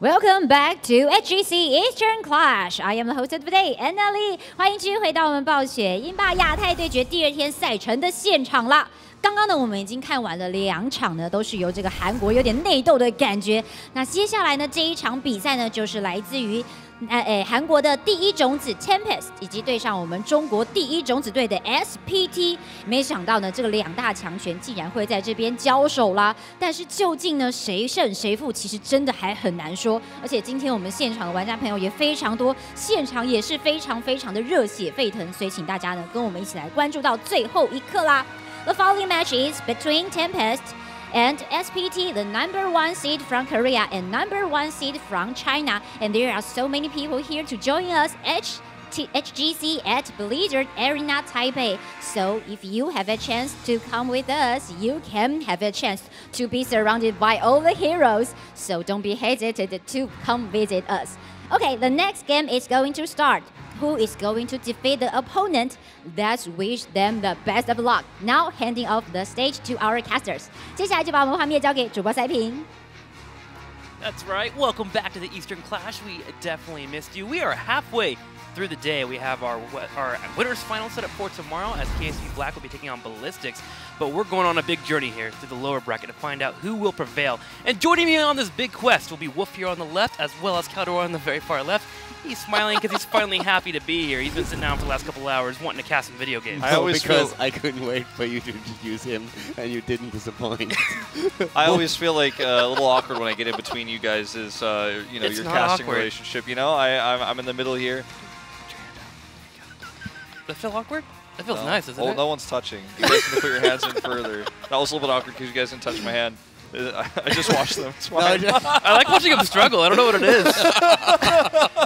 Welcome back to HGC Eastern Clash. I am the host of the day, Anna Lee. 欢迎继续回到我们暴雪英霸亚太对决第2天赛程的现场啦。刚刚呢，我们已经看完了2场呢，都是由这个韩国有点内斗的感觉。那接下来呢，这一场比赛呢，就是来自于韩国的第1种子 Tempest 以及对上我们中国第1种子队的 SPT。没想到呢，这个2大强权竟然会在这边交手啦。但是究竟呢，谁胜谁负，其实真的还很难说。而且今天我们现场的玩家朋友也非常多，现场也是非常的热血沸腾，所以请大家呢跟我们一起来关注到最后一刻啦。The following match is between Tempest and SPT, the #1 seed from Korea and #1 seed from China. And there are so many people here to join us at HGC at Blizzard Arena Taipei. So if you have a chance to come with us, you can have a chance to be surrounded by all the heroes. So don't be hesitant to come visit us. Okay, the next game is going to start. Who is going to defeat the opponent? Let's wish them the best of luck. Now handing off the stage to our casters. 接下来就把我们画面交给主播赛评。 That's right. Welcome back to the Eastern Clash. We definitely missed you. We are halfway through the day. We have our winners final set up for tomorrow as KSV Black will be taking on Ballistics. But we're going on a big journey here through the lower bracket to find out who will prevail. And joining me on this big quest will be Wolf here on the left as well as Caldor on the very far left. He's smiling because he's finally happy to be here. He's been sitting down for the last couple hours wanting to cast some video games. Because I couldn't wait for you to introduce him, and you didn't disappoint. I always feel like a little awkward when I get in between you guys. Is you know, it's your not casting awkward. relationship. You know, I'm in the middle here. Does that feel awkward? That feels nice, doesn't it? No one's touching. You guys need to put your hands in further. That was a little bit awkward because you guys didn't touch my hand. I just watched them. It's fine. I like watching him struggle. I don't know what it is.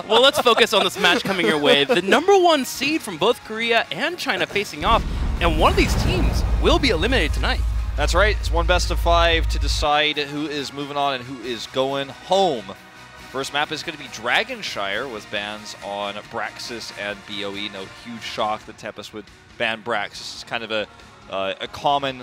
Well, let's focus on this match coming your way. The #1 seed from both Korea and China facing off, and one of these teams will be eliminated tonight. That's right. It's one best of 5 to decide who is moving on and who is going home. First map is going to be Dragonshire with bans on Braxis and BOE. No huge shock that Tempest would ban Braxis. It's kind of a common,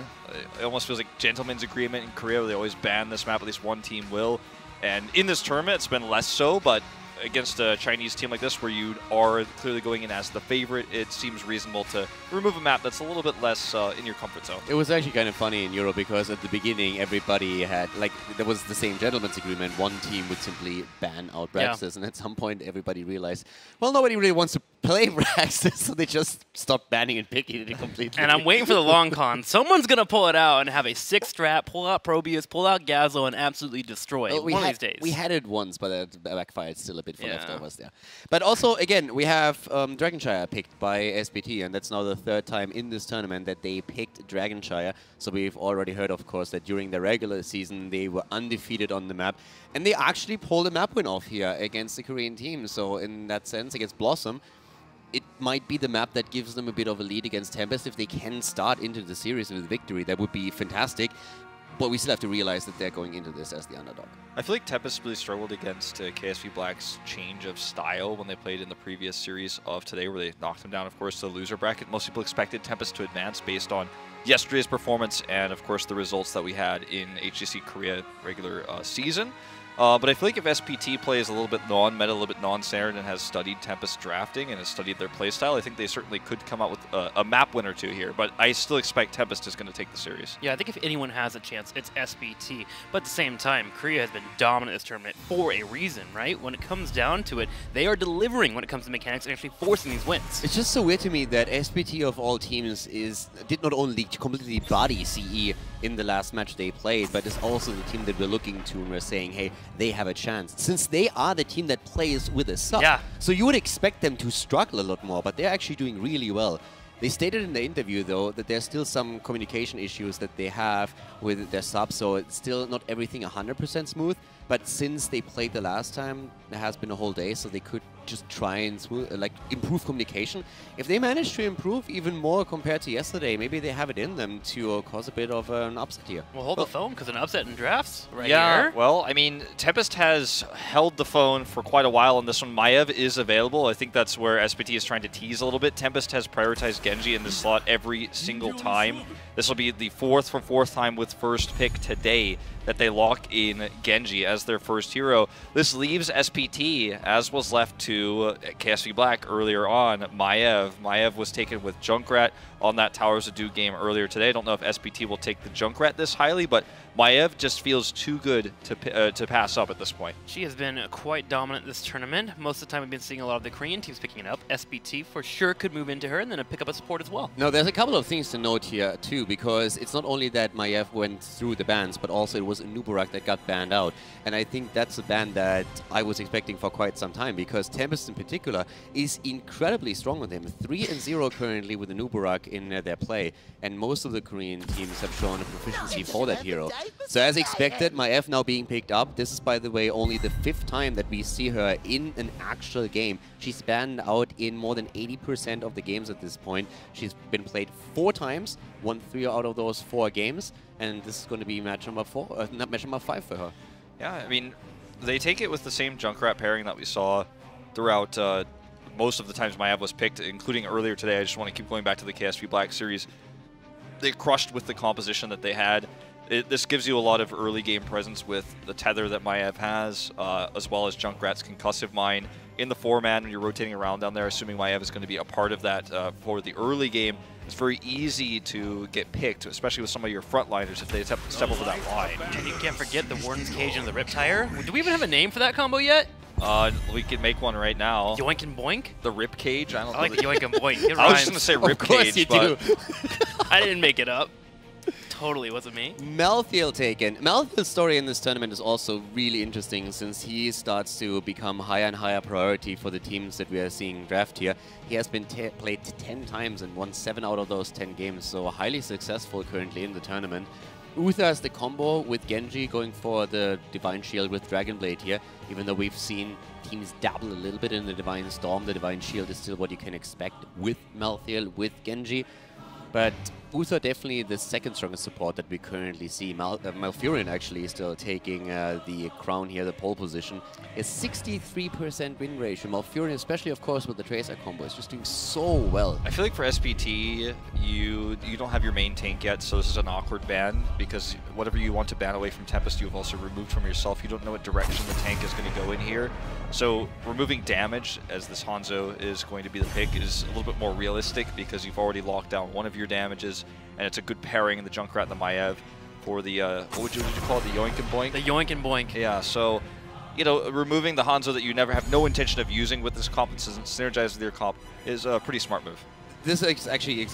it almost feels like gentleman's agreement in Korea where they always ban this map, at least one team will. And in this tournament, it's been less so, but against a Chinese team like this where you are clearly going in as the favorite, it seems reasonable to remove a map that's a little bit less in your comfort zone. It was actually kind of funny in Europe because at the beginning everybody had, like, there was the same gentleman's agreement. One team would simply ban out Braxis, and at some point everybody realized, well, nobody really wants to play Braxis, so they just stopped banning and picking it completely. And I'm waiting for the long con. Someone's going to pull it out and have a 6-strat, pull out Probius, pull out Gazlo, and absolutely destroy it one of these days. We had it once, but it backfired still a bit for leftovers there. But also, again, we have Dragonshire picked by SPT, and that's now the 3rd time in this tournament that they picked Dragonshire. So we've already heard, of course, that during the regular season they were undefeated on the map, and they actually pulled a map win off here against the Korean team. So in that sense, against Blossom, it might be the map that gives them a bit of a lead against Tempest. If they can start into the series with victory, that would be fantastic. But we still have to realize that they're going into this as the underdog. I feel like Tempest really struggled against KSV Black's change of style when they played in the previous series of today, where they knocked them down, of course, to the loser bracket. Most people expected Tempest to advance based on yesterday's performance and, of course, the results that we had in HGC Korea regular season. But I feel like if SPT plays a little bit non-meta, a little bit non-standard, and has studied Tempest drafting and has studied their playstyle, I think they certainly could come out with a map win or two here. But I still expect Tempest is going to take the series. Yeah, I think if anyone has a chance, it's SPT. But at the same time, Korea has been dominant in this tournament for a reason, right? When it comes down to it, they are delivering when it comes to mechanics and actually forcing these wins. It's just so weird to me that SPT of all teams did not only completely body CE in the last match they played, but is also the team that we're looking to and we're saying, hey, they have a chance. Since they are the team that plays with a sub. Yeah. So you would expect them to struggle a lot more, but they're actually doing really well. They stated in the interview, though, that there's still some communication issues that they have with their sub, so it's still not everything 100% smooth. But since they played the last time, there has been a whole day, so they could just try and improve communication. If they manage to improve even more compared to yesterday, maybe they have it in them to cause a bit of an upset here. Well, hold the phone, because an upset in drafts right yeah, here. Well, I mean, Tempest has held the phone for quite a while on this one. Maiev is available. I think that's where SPT is trying to tease a little bit. Tempest has prioritized Genji in this slot every single time. This will be the fourth time with first pick today that they lock in Genji as their first hero. This leaves SPT, as was left to KSV Black earlier on, Maiev. Maiev was taken with Junkrat on that Towers of Dew game earlier today. I don't know if SPT will take the Junkrat this highly, but Maiev just feels too good to pass up at this point. She has been quite dominant this tournament. Most of the time we've been seeing a lot of the Korean teams picking it up. SPT for sure could move into her and then pick up a support as well. No, there's a couple of things to note here too, because it's not only that Maiev went through the bans, but also it was Nubarak that got banned out. And I think that's a ban that I was expecting for quite some time, because Tempest in particular is incredibly strong with him. 3-0 currently with the Nubarak in their play, and most of the Korean teams have shown a proficiency for that hero. So as expected, Maiev now being picked up. This is, by the way, only the 5th time that we see her in an actual game. She's banned out in more than 80% of the games at this point. She's been played 4 times, won 3 out of those 4 games, and this is going to be match number 5 for her. Yeah, I mean, they take it with the same Junkrat pairing that we saw throughout most of the times Maiev was picked, including earlier today. I just want to keep going back to the KSV Black series. They crushed with the composition that they had. This gives you a lot of early game presence with the tether that Maiev has, as well as Junkrat's concussive mine. In the 4-man, when you're rotating around down there, assuming Maiev is going to be a part of that for the early game, it's very easy to get picked, especially with some of your frontliners if they step over that line. And you can't forget the Warden's Cage and the Riptire. Do we even have a name for that combo yet? We can make one right now. Yoink and Boink? The Rip Cage? I don't know. I like Yoink and Boink. It I was rhymes. just going to say Rip Cage, but I didn't make it up. Totally wasn't me. Malthael taken. Malthael's story in this tournament is also really interesting, since he starts to become higher and higher priority for the teams that we are seeing draft here. He has been played 10 times and won 7 out of those 10 games, so highly successful currently in the tournament. Uther has the combo with Genji going for the Divine Shield with Dragon Blade here. Even though we've seen teams dabble a little bit in the Divine Storm, the Divine Shield is still what you can expect with Malthael, with Genji. But Uther definitely the second strongest support that we currently see. Malfurion actually is still taking the crown here, the pole position. Is 63% win ratio. Malfurion, especially of course with the Tracer combo, is just doing so well. I feel like for SPT, you don't have your main tank yet, so this is an awkward ban, because whatever you want to ban away from Tempest, you've also removed from yourself. You don't know what direction the tank is going to go in here. So removing damage, as this Hanzo is going to be the pick, is a little bit more realistic, because you've already locked down one of your damages, and it's a good pairing in the Junkrat and the Maiev for the, what would you call it, the Yoink and Boink? The Yoink and Boink. Yeah, so, you know, removing the Hanzo that you never have no intention of using with this comp, and synergize with your comp, is a pretty smart move. This is actually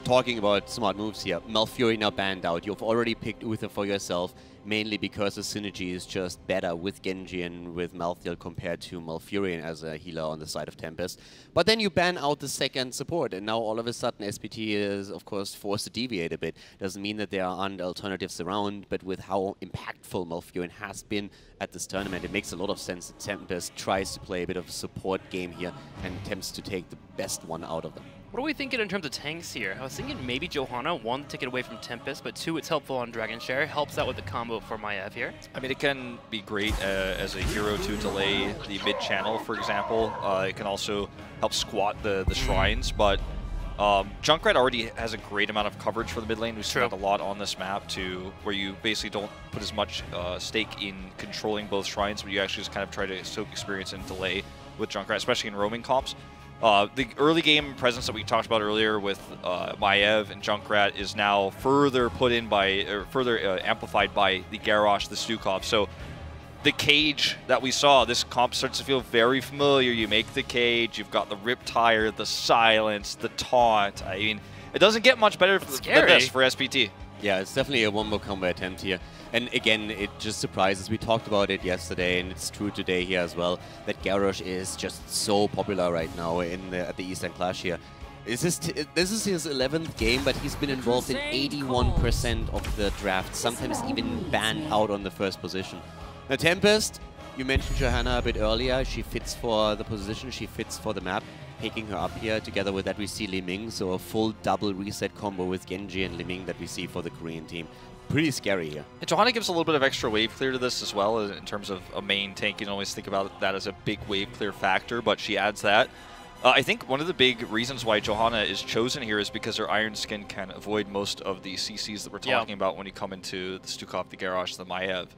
talking about smart moves here. Malfurion now banned out. You've already picked Uther for yourself, mainly because the synergy is just better with Genji and with Malthael compared to Malfurion as a healer on the side of Tempest. But then you ban out the second support, and now all of a sudden SPT is, of course, forced to deviate a bit. Doesn't mean that there aren't alternatives around, but with how impactful Malfurion has been at this tournament, it makes a lot of sense that Tempest tries to play a bit of a support game here and attempts to take the best one out of them. What are we thinking in terms of tanks here? I was thinking maybe Johanna, 1, take it away from Tempest, but 2, it's helpful on Dragonshire. Helps out with the combo for Maiev here. I mean, it can be great as a hero to delay the mid-channel, for example. It can also help squat the shrines, but Junkrat already has a great amount of coverage for the mid lane. We've seen that a lot on this map, to where you basically don't put as much stake in controlling both shrines, but you actually just kind of try to soak experience and delay with Junkrat, especially in roaming comps. The early game presence that we talked about earlier with Maiev and Junkrat is now further put in by, or further amplified by the Garrosh, the Stukov. So the cage that we saw, this comp starts to feel very familiar. You make the cage, you've got the Riptire, the silence, the taunt. I mean, it doesn't get much better than this for SPT. Yeah, it's definitely a one-more combo attempt here. And again, it just surprises. We talked about it yesterday, and it's true today here as well, that Garrosh is just so popular right now at the Eastern Clash here. This is his 11th game, but he's been involved in 81% of the draft, sometimes even banned out on the first position. Now Tempest, you mentioned Johanna a bit earlier. She fits for the position, she fits for the map. Picking her up here, together with that we see Li Ming, so a full double reset combo with Genji and Li Ming that we see for the Korean team. Pretty scary here. And Johanna gives a little bit of extra wave clear to this as well in terms of a main tank. You can always think about that as a big wave clear factor, but she adds that. I think one of the big reasons why Johanna is chosen here is because her Iron Skin can avoid most of the CCs that we're talking about when you come into the Stukov, the Garrosh, the Maiev.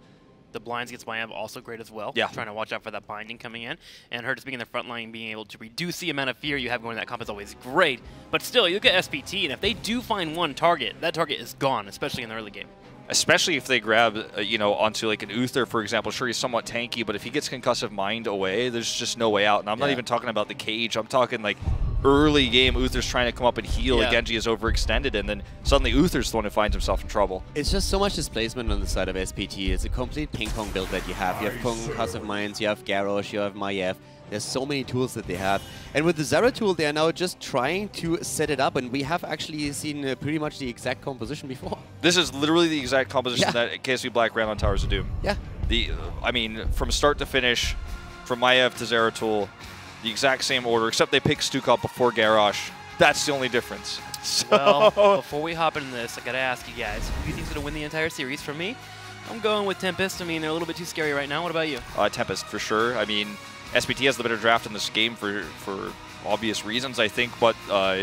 The blinds against Maiev also great as well. Yeah. Trying to watch out for that binding coming in. And her just being in the front line, being able to reduce the amount of fear you have going to that comp is always great. But still, you look at SPT, and if they do find one target, that target is gone, especially in the early game. Especially if they grab, you know, onto like an Uther, for example. Sure, he's somewhat tanky, but if he gets Concussive Mind away, there's just no way out. And I'm not even talking about the cage. I'm talking like early game, Uther's trying to come up and heal, and Genji is overextended, and then suddenly Uther's the one who finds himself in trouble. It's just so much displacement on the side of SPT. It's a complete ping-pong build that you have. You have Concussive Minds, you have Garrosh, you have Maiev. There's so many tools that they have. And with the Zera tool, they are now just trying to set it up, and we have actually seen pretty much the exact composition before. This is literally the exact composition that KSV Black ran on Towers of Doom. Yeah. I mean, from start to finish, from Maiev to Zeratul, the exact same order, except they picked Stukov before Garrosh. That's the only difference. So well, before we hop into this, I gotta ask you guys, who do you think's gonna win the entire series? For me, I'm going with Tempest. I mean, they're a little bit too scary right now. What about you? Tempest, for sure. I mean, SPT has the better draft in this game for obvious reasons, I think, but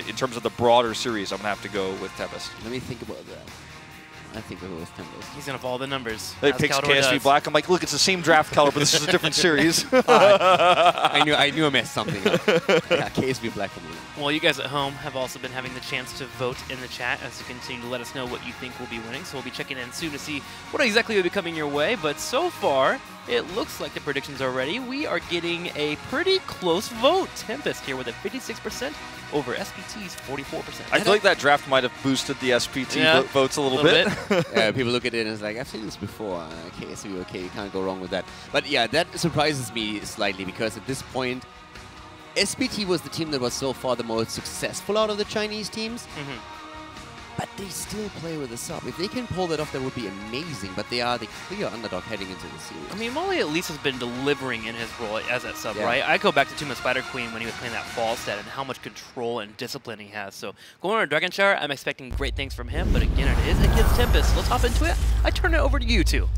in terms of the broader series, I'm gonna have to go with Tempest. Let me think about that. I think it was Tempest. He's gonna follow the numbers. They picked KSV Black. I'm like, look, it's the same draft color, but this is a different series. I knew I messed something up. Yeah, KSV Black for me. Well, you guys at home have also been having the chance to vote in the chat as you continue to let us know what you think will be winning. So we'll be checking in soon to see what exactly will be coming your way. But so far, it looks like the predictions are ready. We are getting a pretty close vote. Tempest here with a 56% over SPT's 44%. I feel like that draft might have boosted the SPT votes a little bit. Yeah, people look at it and it's like, I've seen this before. KSV, okay, you can't go wrong with that. But yeah, that surprises me slightly because at this point, SPT was the team that was so far the most successful out of the Chinese teams. But they still play with a sub. If they can pull that off, that would be amazing. But they are the clear underdog heading into the series. I mean, Molly at least has been delivering in his role as that sub, right? I go back to Tomb of Spider Queen when he was playing that fall set and how much control and discipline he has. So going on Dragon Shower, I'm expecting great things from him. But again, it is against Tempest. Let's hop into it. I turn it over to you two.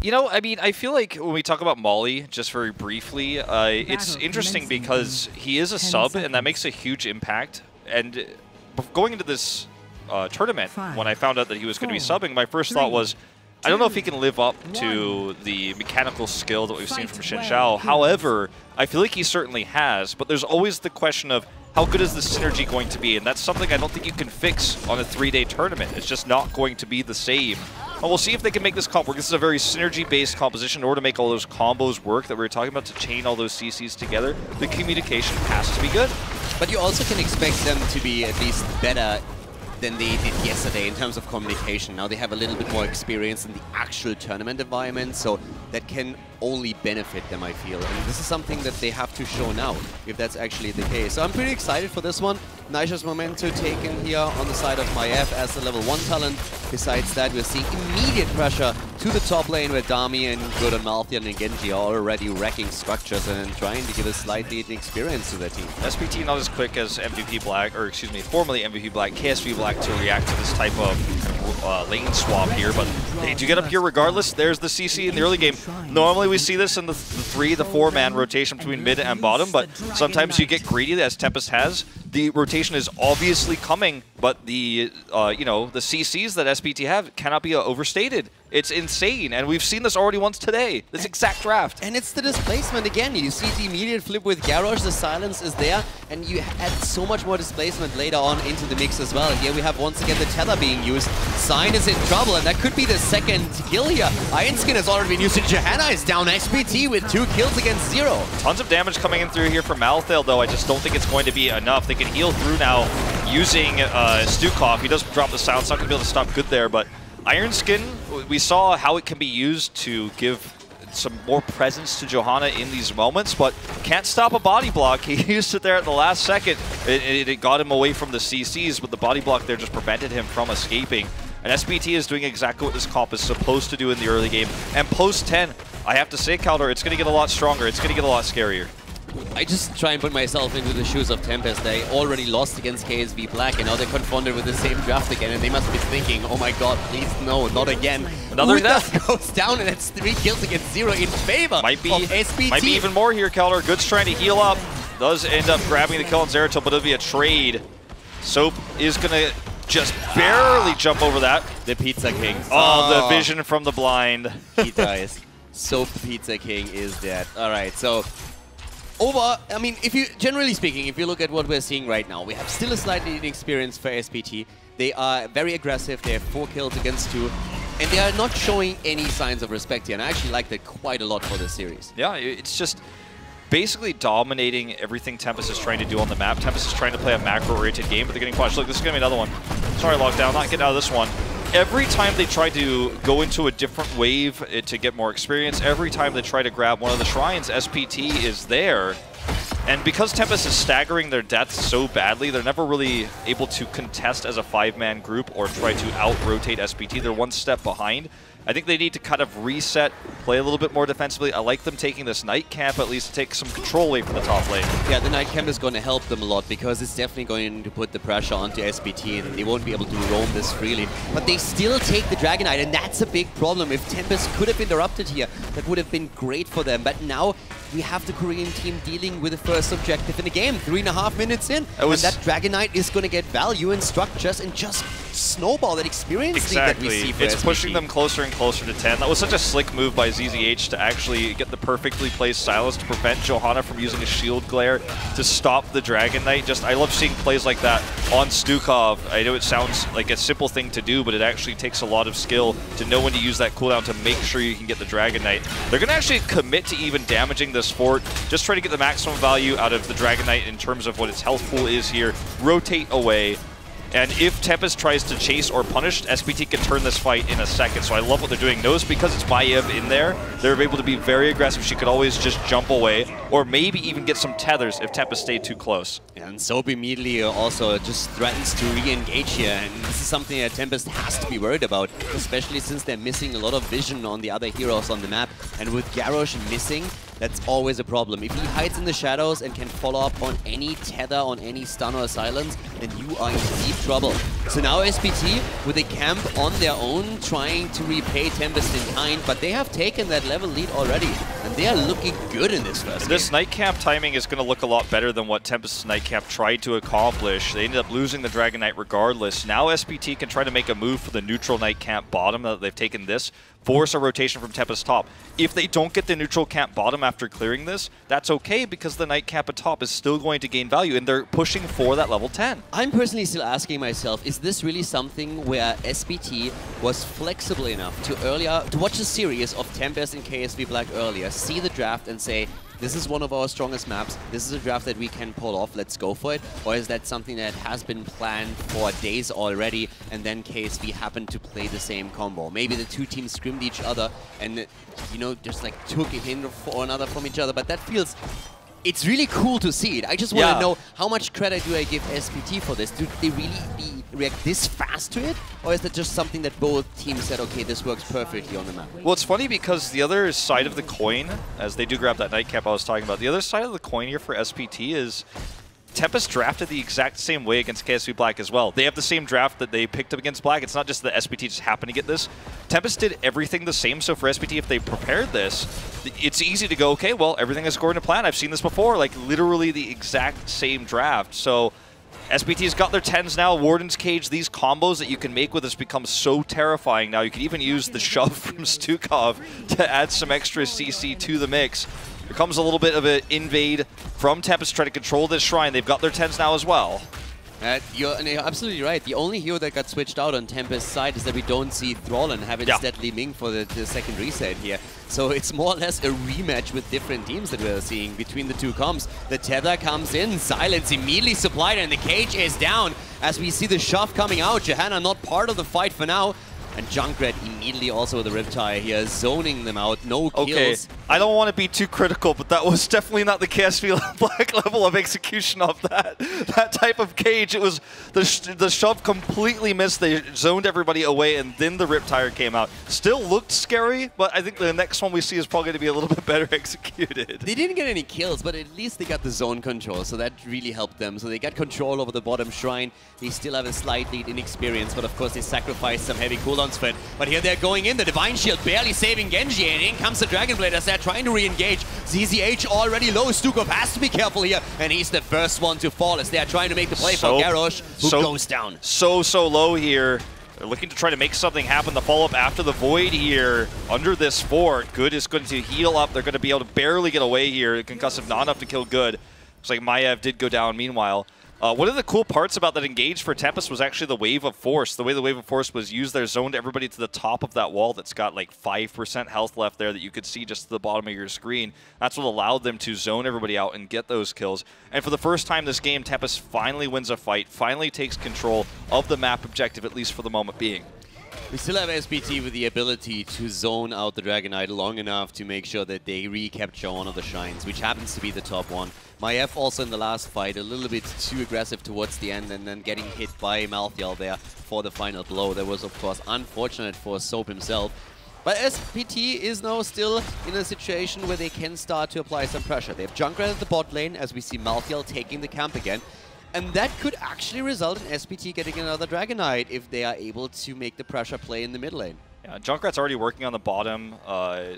You know, I mean, I feel like when we talk about Molly, just very briefly, it's interesting because he is a sub, and that makes a huge impact. And going into this tournament, when I found out that he was going to be subbing, my first thought was, I don't know if he can live up to the mechanical skill that we've seen from Xin Zhao. However, I feel like he certainly has, but there's always the question of how good is the synergy going to be? And that's something I don't think you can fix on a 3-day tournament. It's just not going to be the same. And we'll see if they can make this comp work. This is a very synergy-based composition. In order to make all those combos work that we were talking about, to chain all those CCs together, the communication has to be good. But you also can expect them to be at least better than they did yesterday in terms of communication. Now they have a little bit more experience in the actual tournament environment, so that can only benefit them, I feel. And this is something that they have to show now, if that's actually the case. So I'm pretty excited for this one. Nice's Memento taken here on the side of Maiev as the level 1 talent. Besides that, we're seeing immediate pressure to the top lane where Dami and good and Malthian and Genji are already wrecking structures and trying to give a slight lead experience to their team. SPT not as quick as MVP Black, or excuse me, formerly MVP Black, KSV Black to react to this type of lane swap here, but they do get up here regardless. There's the CC in the early game. Normally we see this in the 4-man rotation between mid and bottom, but sometimes you get greedy, as Tempest has. The rotation is obviously coming, but the you know, the CCs that SPT have cannot be overstated. It's insane, and we've seen this already once today, this exact draft. And it's the displacement again. You see the immediate flip with Garrosh, the silence is there, and you add so much more displacement later on into the mix as well. Here we have once again the tether being used. Sign is in trouble, and that could be the second kill here. Iron Skin has already been used, and Johanna is down. SPT with 2 kills against 0. Tons of damage coming in through here from Malthael, though. I just don't think it's going to be enough. They can heal through now using Stukov. He does drop the sound, it's not going to be able to stop good there, but Iron Skin, we saw how it can be used to give some more presence to Johanna in these moments, but can't stop a body block. He used it there at the last second. It got him away from the CCs, but the body block there just prevented him from escaping. And SPT is doing exactly what this comp is supposed to do in the early game. And post 10, I have to say, Caldor, it's going to get a lot stronger. It's going to get a lot scarier. I just try and put myself into the shoes of Tempest. They already lost against KSV Black, and now they're confronted with the same draft again, and they must be thinking, oh my god, please no, not again. Another death goes down, and it's 3 kills against 0 in favor of SPT. Might be even more here, Caldor. Good's trying to heal up. Does end up grabbing the kill on Zeratul, but it'll be a trade. Soap is going to just barely jump over that. The Pizza King. Oh, the vision from the blind. He dies. Soap the Pizza King is dead. All right, so I mean, generally speaking, if you look at what we're seeing right now, we have still a slightly inexperienced for SPT. They are very aggressive. They have 4 kills against 2. And they are not showing any signs of respect here. And I actually like that quite a lot for this series. Yeah, it's just basically dominating everything Tempest is trying to do on the map. Tempest is trying to play a macro-oriented game, but they're getting punched. Look, this is going to be another one. Sorry, Lockdown, not getting out of this one. Every time they try to go into a different wave to get more experience, every time they try to grab one of the shrines, SPT is there. And because Tempest is staggering their deaths so badly, they're never really able to contest as a 5-man group or try to out-rotate SPT. They're one step behind. I think they need to kind of reset, play a little bit more defensively. I like them taking this Night Camp at least to take some control away from the top lane. Yeah, the Night Camp is going to help them a lot because it's definitely going to put the pressure onto SPT and they won't be able to roam this freely. But they still take the Dragon Knight, and that's a big problem. If Tempest could have interrupted here, that would have been great for them. But now we have the Korean team dealing with the first objective in the game, 3.5 minutes in. And that Dragon Knight is going to get value and structures and just snowball that experience that we see for It's SPT. pushing them closer and closer to 10. That was such a slick move by ZZH to actually get the perfectly placed silence to prevent Johanna from using a shield glare to stop the Dragon Knight. I love seeing plays like that on Stukov. I know it sounds like a simple thing to do, but it actually takes a lot of skill to know when to use that cooldown to make sure you can get the Dragon Knight. They're going to actually commit to even damaging this fort, just try to get the maximum value out of the Dragon Knight in terms of what its health pool is here, rotate away. And if Tempest tries to chase or punish, SPT can turn this fight in a second. So I love what they're doing. Notice because it's Bayev in there, they're able to be very aggressive. She could always just jump away or maybe even get some tethers if Tempest stayed too close. And Soap immediately also just threatens to re-engage here. And this is something that Tempest has to be worried about, especially since they're missing a lot of vision on the other heroes on the map. And with Garrosh missing, that's always a problem. If he hides in the shadows and can follow up on any tether, on any stun or silence, then you are in deep trouble. So now SPT with a camp on their own trying to repay Tempest in kind, but they have taken that level lead already, and they are looking good in this first This game. Night Camp timing is going to look a lot better than what Tempest's Night Camp tried to accomplish. They ended up losing the Dragon Knight regardless. Now SPT can try to make a move for the neutral Night Camp bottom, now that they've taken this, force a rotation from Tempest top. If they don't get the neutral camp bottom after clearing this, that's okay because the Night Camp at top is still going to gain value and they're pushing for that level 10. I'm personally still asking myself, is this really something where SPT was flexible enough to watch a series of Tempest and KSV Black earlier, see the draft and say, this is one of our strongest maps, this is a draft that we can pull off, let's go for it? Or is that something that has been planned for days already and then KSV happened to play the same combo? Maybe the two teams scrimmed each other and, you know, just like took a hint or another from each other, but that feels... It's really cool to see it. I just want to know, how much credit do I give SPT for this? Do they really react this fast to it? Or is it just something that both teams said, okay, this works perfectly on the map? Well, it's funny because the other side of the coin, as they do grab that Night Cap I was talking about, the other side of the coin here for SPT is Tempest drafted the exact same way against KSV Black as well. They have the same draft that they picked up against Black. It's not just that SPT just happened to get this. Tempest did everything the same, so for SPT, if they prepared this, it's easy to go, okay, well, everything is according to plan. I've seen this before, like literally the exact same draft. So SPT's got their 10s now, Warden's Cage, these combos that you can make with this become so terrifying now. You can even use the shove from Stukov to add some extra CC to the mix. Here comes a little bit of an invade from Tempest to try to control this shrine. They've got their 10s now as well. You're absolutely right. The only hero that got switched out on Tempest's side is that we don't see Thrall and have instead Li Ming for the second reset here. So it's more or less a rematch with different teams that we're seeing between the two comps. The tether comes in, silence immediately supplied, and the cage is down as we see the shove coming out. Johanna not part of the fight for now. And Junkrat immediately also with the Riptide here, zoning them out. No kills. I don't want to be too critical, but that was definitely not the KSV Black level of execution of that type of cage. It was the shove completely missed. They zoned everybody away, and then the Riptire came out. Still looked scary, but I think the next one we see is probably going to be a little bit better executed. They didn't get any kills, but at least they got the zone control, so that really helped them. So they got control over the bottom shrine. They still have a slight lead in experience, but of course they sacrificed some heavy cooldowns for it. But here they're going in. The Divine Shield barely saving Genji, and in comes the Dragon Blade as they're trying to re-engage. ZZH already low. Stukov has to be careful here, and he's the first one to fall as they're trying to make the play for Garrosh, who goes down. So low here. They're looking to try to make something happen. The follow-up after the Void here under this fort. Good is going to heal up. They're going to be able to barely get away here. Concussive not enough to kill Good. Looks like Maiev did go down meanwhile. One of the cool parts about that engage for Tempest was actually the Wave of Force. The way the Wave of Force was used there zoned everybody to the top of that wall that's got like 5% health left there that you could see just at the bottom of your screen. That's what allowed them to zone everybody out and get those kills. And for the first time this game, Tempest finally wins a fight, finally takes control of the map objective, at least for the moment being. We still have SPT with the ability to zone out the Dragon Knight long enough to make sure that they recapture one of the shrines, which happens to be the top one. Maiev also in the last fight a little bit too aggressive towards the end and then getting hit by Malthael there for the final blow. That was of course unfortunate for Soap himself. But SPT is now still in a situation where they can start to apply some pressure. They have Junkrat at the bot lane as we see Malthael taking the camp again. And that could actually result in SPT getting another Dragon Knight if they are able to make the pressure play in the mid lane. Yeah, Junkrat's already working on the bottom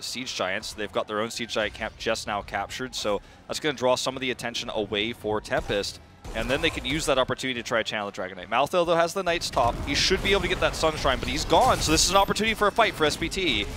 Siege Giants. They've got their own Siege Giant camp just now captured, so that's going to draw some of the attention away for Tempest. And then they could use that opportunity to try to channel the Dragon Knight. Malthael, though, has the Knight's top. He should be able to get that Sun Shrine, but he's gone, so this is an opportunity for a fight for SPT.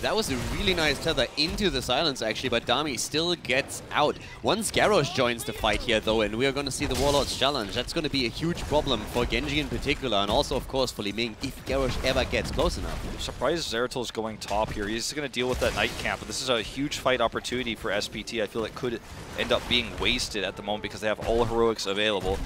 That was a really nice tether into the silence, actually, but Dami still gets out. Once Garrosh joins the fight here, though, and we are going to see the Warlord's challenge, that's going to be a huge problem for Genji in particular, and also, of course, for Li Ming, if Garrosh ever gets close enough. I'm surprised Zeratil's going top here. He's going to deal with that Knight camp, but this is a huge fight opportunity for SPT. I feel it could end up being wasted at the moment because they have all heroics available.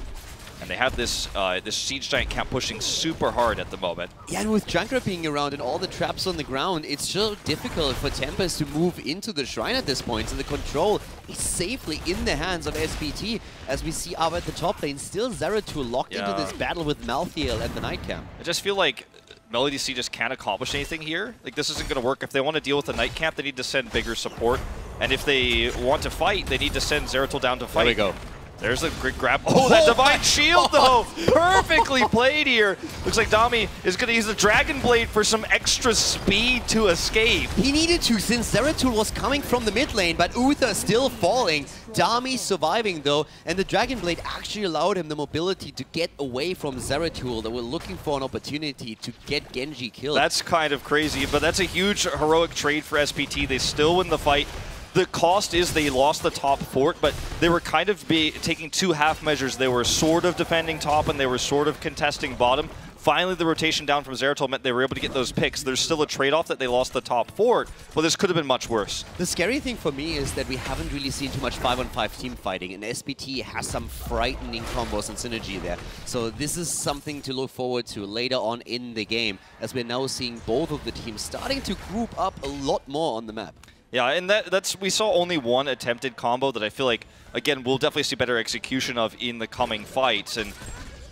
And they have this this Siege Giant camp pushing super hard at the moment. Yeah, and with Junkrat being around and all the traps on the ground, it's so difficult for Tempest to move into the shrine at this point. So the control is safely in the hands of SPT, as we see Ava at the top lane. Still Zeratul locked into this battle with Malthael and the Night Camp. I just feel like Melody C just can't accomplish anything here. Like, this isn't going to work. If they want to deal with the Night Camp, they need to send bigger support. And if they want to fight, they need to send Zeratul down to fight. There we go. There's a great grab. Oh, that Divine Shield, though! Perfectly played here. Looks like Dami is going to use the Dragon Blade for some extra speed to escape. He needed to, since Zeratul was coming from the mid lane, but Uther still falling. Dami surviving, though, and the Dragon Blade actually allowed him the mobility to get away from Zeratul. They were looking for an opportunity to get Genji killed. That's kind of crazy, but that's a huge heroic trade for SPT. They still win the fight. The cost is they lost the top fort, but they were kind of taking two half measures. They were sort of defending top and they were sort of contesting bottom. Finally, the rotation down from Zeratul meant they were able to get those picks. There's still a trade-off that they lost the top fort, but this could have been much worse. The scary thing for me is that we haven't really seen too much 5-on-5 team fighting, and SPT has some frightening combos and synergy there. So this is something to look forward to later on in the game, as we're now seeing both of the teams starting to group up a lot more on the map. Yeah, and we saw only one attempted combo that I feel like, again, we'll definitely see better execution of in the coming fights. And,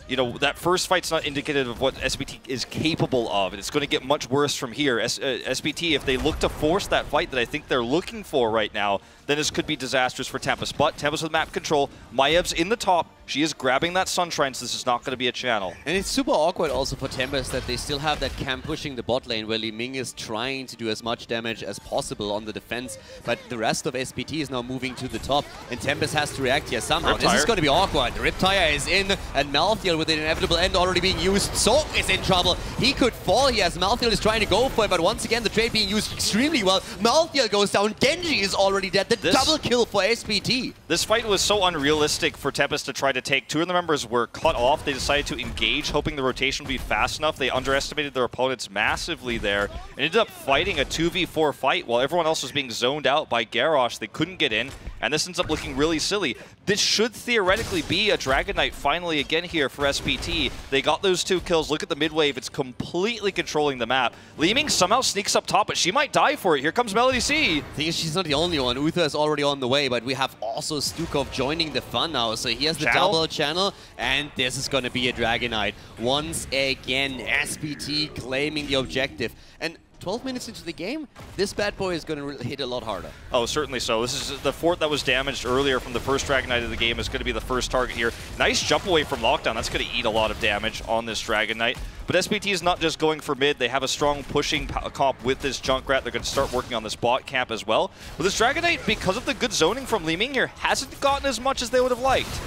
you know, that first fight's not indicative of what SPT is capable of, and it's going to get much worse from here. SPT, if they look to force that fight that I think they're looking for right now, then this could be disastrous for Tempest. But Tempest with map control, Maev's in the top. She is grabbing that Sunshine, so this is not going to be a channel. And it's super awkward also for Tempest that they still have that camp pushing the bot lane where Li Ming is trying to do as much damage as possible on the defense, but the rest of SPT is now moving to the top, and Tempest has to react here somehow. Riptire. This is going to be awkward. Riptire is in, and Malthael with an inevitable end already being used. Soap is in trouble. He could fall here as Malthael is trying to go for it, but once again the trade being used extremely well. Malthael goes down. Genji is already dead. The double kill for SPT. This fight was so unrealistic for Tempest to try to take. Two of the members were cut off. They decided to engage, hoping the rotation would be fast enough. They underestimated their opponents massively there and ended up fighting a 2v4 fight while everyone else was being zoned out by Garrosh. They couldn't get in, and this ends up looking really silly. This should theoretically be a Dragon Knight finally again here for SPT. They got those 2 kills. Look at the mid wave. It's completely controlling the map. Li Ming somehow sneaks up top, but she might die for it. Here comes Melody C. The thing is, she's not the only one. Uther is already on the way, but we have also Stukov joining the fun now. So he has the double channel, and this is going to be a Dragon Knight. Once again, SPT claiming the objective. And 12 minutes into the game, this bad boy is going to hit a lot harder. Oh, certainly so. This is the fort that was damaged earlier from the first Dragon Knight of the game is going to be the first target here. Nice jump away from lockdown. That's going to eat a lot of damage on this Dragon Knight. But SPT is not just going for mid. They have a strong pushing comp with this Junkrat. They're going to start working on this bot camp as well. But this Dragon Knight, because of the good zoning from Li Ming here, hasn't gotten as much as they would have liked.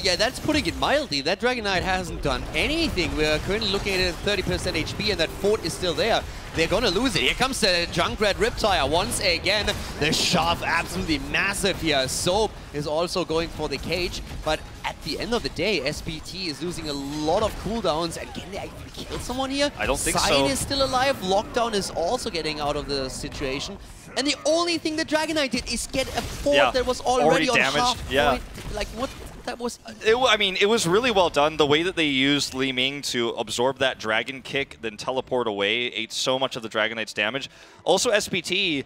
Yeah, that's putting it mildly. That Dragon Knight hasn't done anything. We're currently looking at 30% HP, and that fort is still there. They're going to lose it. Here comes the Junkrat Riptire once again. The shove absolutely massive here. Soap is also going for the cage, but at the end of the day, SPT is losing a lot of cooldowns, and can they actually kill someone here? I don't think so. Sign is still alive. Lockdown is also getting out of the situation. And the only thing the Dragon Knight did is get a fort that was already on damaged. half point. Like, what? That was... I mean, it was really well done. The way that they used Li Ming to absorb that dragon kick, then teleport away, ate so much of the Dragon Knight's damage. Also, SPT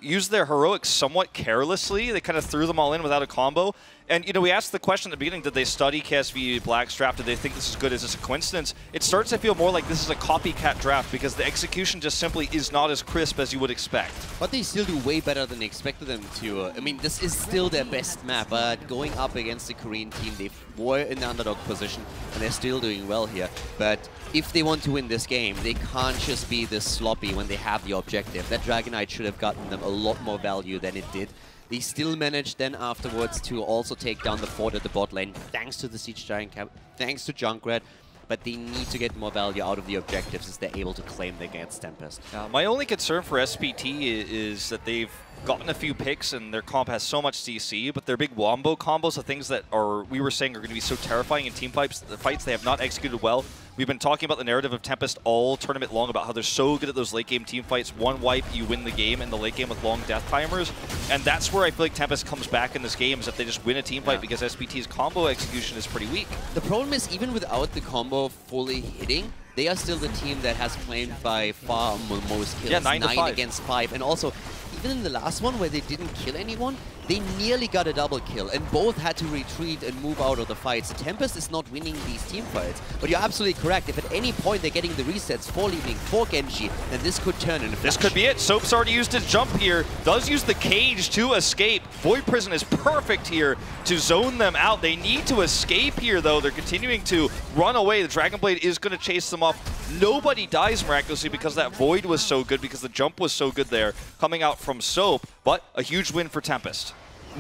used their heroics somewhat carelessly. They kind of threw them all in without a combo. And, you know, we asked the question at the beginning, did they study KSV Black's draft? Did they think this is good? Is this a coincidence? It starts to feel more like this is a copycat draft because the execution just simply is not as crisp as you would expect. But they still do way better than they expected them to. I mean, this is still their best map, but going up against the Korean team, they were in the underdog position, and they're still doing well here. But if they want to win this game, they can't just be this sloppy when they have the objective. That Dragon Knight should have gotten them a lot more value than it did. They still managed then afterwards to also take down the fort at the bot lane, thanks to the Siege Giant camp, thanks to Junkrat. But they need to get more value out of the objectives as they're able to claim them against Tempest. My only concern for SPT is that they've gotten a few picks and their comp has so much CC, but their big wombo combos, the things that we were saying are going to be so terrifying in team fights, they have not executed well. We've been talking about the narrative of Tempest all tournament long about how they're so good at those late game team fights. One wipe, you win the game in the late game with long death timers. And that's where I feel like Tempest comes back in this game, is that they just win a team fight because SPT's combo execution is pretty weak. The problem is, even without the combo fully hitting, they are still the team that has claimed by far most kills. Yeah, 9 against 5. And also, even in the last one where they didn't kill anyone, they nearly got a double kill, and both had to retreat and move out of the fight. So Tempest is not winning these team fights. But you're absolutely correct. If at any point they're getting the resets for Li Ming, for Genji, then this could turn in a flash. This could be it. Soap's already used his jump here. Does use the cage to escape. Void Prison is perfect here to zone them out. They need to escape here, though. They're continuing to run away. The Dragon Blade is going to chase them off. Nobody dies miraculously because that Void was so good, because the jump was so good there coming out from Soap. But a huge win for Tempest.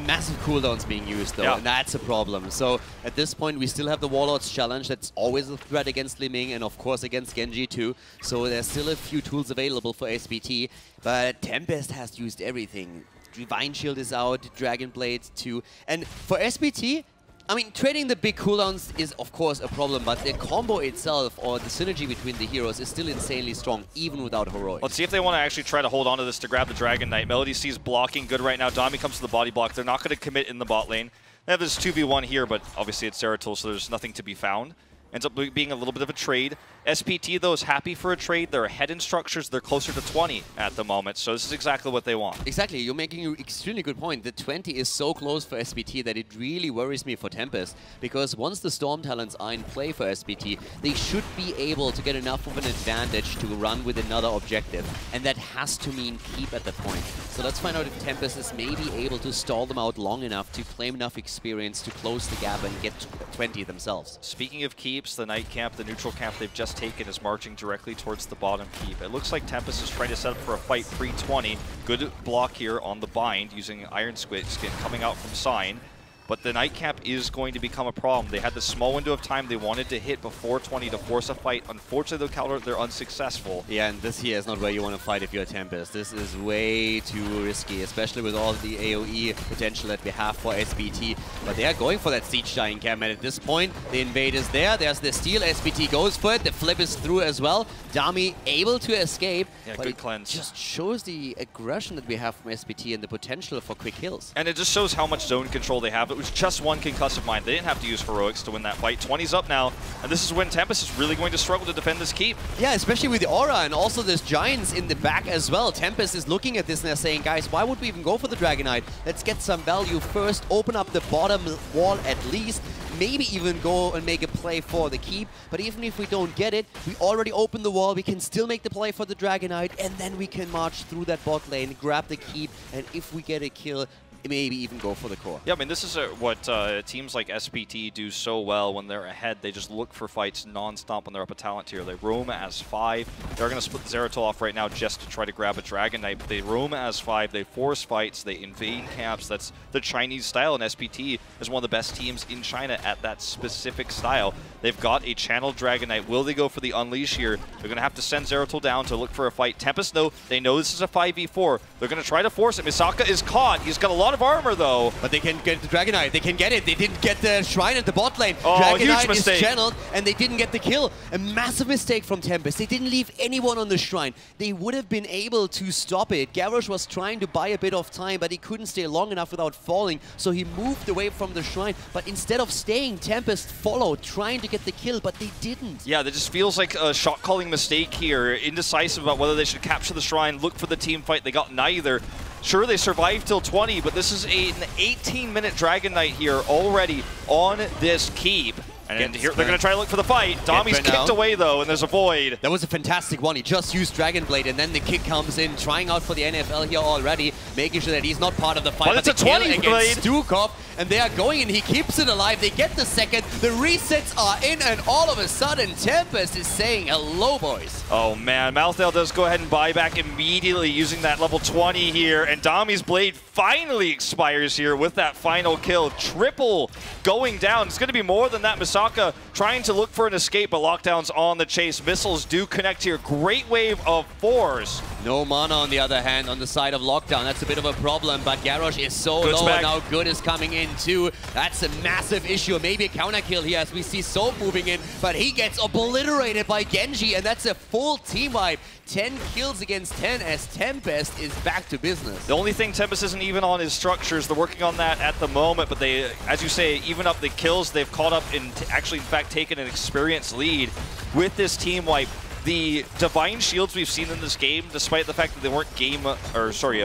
Massive cooldowns being used, though, and that's a problem. So at this point, we still have the Warlord's Challenge. That's always a threat against Li Ming, and of course against Genji too. So there's still a few tools available for SPT, but Tempest has used everything. Divine Shield is out, Dragon Blade too. And for SPT, I mean, trading the big cooldowns is of course a problem, but the combo itself, or the synergy between the heroes, is still insanely strong, even without heroics. Let's see if they want to actually try to hold on to this to grab the Dragon Knight. Melody C's blocking good right now. Dami comes to the body block. They're not going to commit in the bot lane. They have this 2v1 here, but obviously it's Zeratul, so there's nothing to be found. Ends up being a little bit of a trade. SPT, though, is happy for a trade. They're ahead in structures. They're closer to 20 at the moment, so this is exactly what they want. Exactly. You're making an extremely good point. The 20 is so close for SPT that it really worries me for Tempest, because once the Storm Talents are in play for SPT, they should be able to get enough of an advantage to run with another objective, and that has to mean keep at the point. So let's find out if Tempest is maybe able to stall them out long enough to claim enough experience to close the gap and get 20 themselves. Speaking of keeps, the Night Camp, the neutral camp they've just taken, is marching directly towards the bottom keep. It looks like Tempest is trying to set up for a fight pre-20. Good block here on the bind using Iron Squid Skin coming out from Sign. but the night cap is going to become a problem. They had the small window of time they wanted to hit before 20 to force a fight. Unfortunately, they're unsuccessful. Yeah, and this here is not where you want to fight if you're a Tempest. This is way too risky, especially with all the AoE potential that we have for SPT. But they are going for that Siege Giant Cam, and at this point, the invade is there. There's the steal. SPT goes for it. The flip is through as well. Dami able to escape. Yeah, but good it cleanse. just shows the aggression that we have from SPT and the potential for quick kills. And it just shows how much zone control they have. It was just one concussive mine. They didn't have to use heroics to win that fight. 20's up now, and this is when Tempest is really going to struggle to defend this keep. Yeah, especially with the aura, and also there's Giants in the back as well. Tempest is looking at this and they're saying, guys, why would we even go for the Dragonite? Let's get some value first, open up the bottom wall at least, maybe even go and make a play for the keep. But even if we don't get it, we already opened the wall, we can still make the play for the Dragonite, and then we can march through that bot lane, grab the keep, and if we get a kill, maybe even go for the core. Yeah, I mean, this is what teams like SPT do so well when they're ahead. They just look for fights non-stop when they're up a talent tier. They roam as 5. They're going to split the Zeratul off right now just to try to grab a Dragon Knight, but they roam as 5. They force fights. They invade camps. That's the Chinese style, and SPT is one of the best teams in China at that specific style. They've got a channeled Dragon Knight. Will they go for the Unleash here? They're going to have to send Zeratul down to look for a fight. Tempest, though, they know this is a 5v4. They're going to try to force it. Misaka is caught. He's got a lot of armor, though. But they can get the Dragon Knight. They can get it. They didn't get the Shrine at the bot lane. Oh, Dragon huge Knight mistake. is channeled, and they didn't get the kill. A massive mistake from Tempest. They didn't leave anyone on the Shrine. They would have been able to stop it. Garrosh was trying to buy a bit of time, but he couldn't stay long enough without falling, so he moved away from the Shrine. But instead of staying, Tempest followed, trying to get the kill, but they didn't. Yeah, that just feels like a shot-calling mistake here. Indecisive about whether they should capture the Shrine, look for the team fight. They got neither. Sure, they survived till 20, but this is an 18-minute Dragon Knight here already on this keep. And here they're going to try to look for the fight. Dami's kicked away, though, and there's a void. That was a fantastic one. He just used Dragon Blade, and then the kick comes in, trying out for the NFL here already, making sure that he's not part of the fight. But it's a 20 blade. Stukov, and they are going, and he keeps it alive. They get the second. The resets are in, and all of a sudden, Tempest is saying, hello, boys. Oh, man. Malthael does go ahead and buy back immediately using that level 20 here, and Dami's blade finally expires here with that final kill. Triple going down. It's going to be more than that. Misaka trying to look for an escape, but Lockdown's on the chase. Missiles do connect here. Great wave of 4s. No mana, on the other hand, on the side of Lockdown. That's a bit of a problem, but Garrosh is so low, and now Good is coming in too. That's a massive issue. Maybe a counter kill here as we see Soap moving in, but he gets obliterated by Genji, and that's a full team wipe. 10 kills against 10 as Tempest is back to business. The only thing Tempest isn't even on is structures. They're working on that at the moment, but they, as you say, even up the kills. They've caught up and actually, in fact, taken an experienced lead with this team wipe. The Divine Shields we've seen in this game, despite the fact that they weren't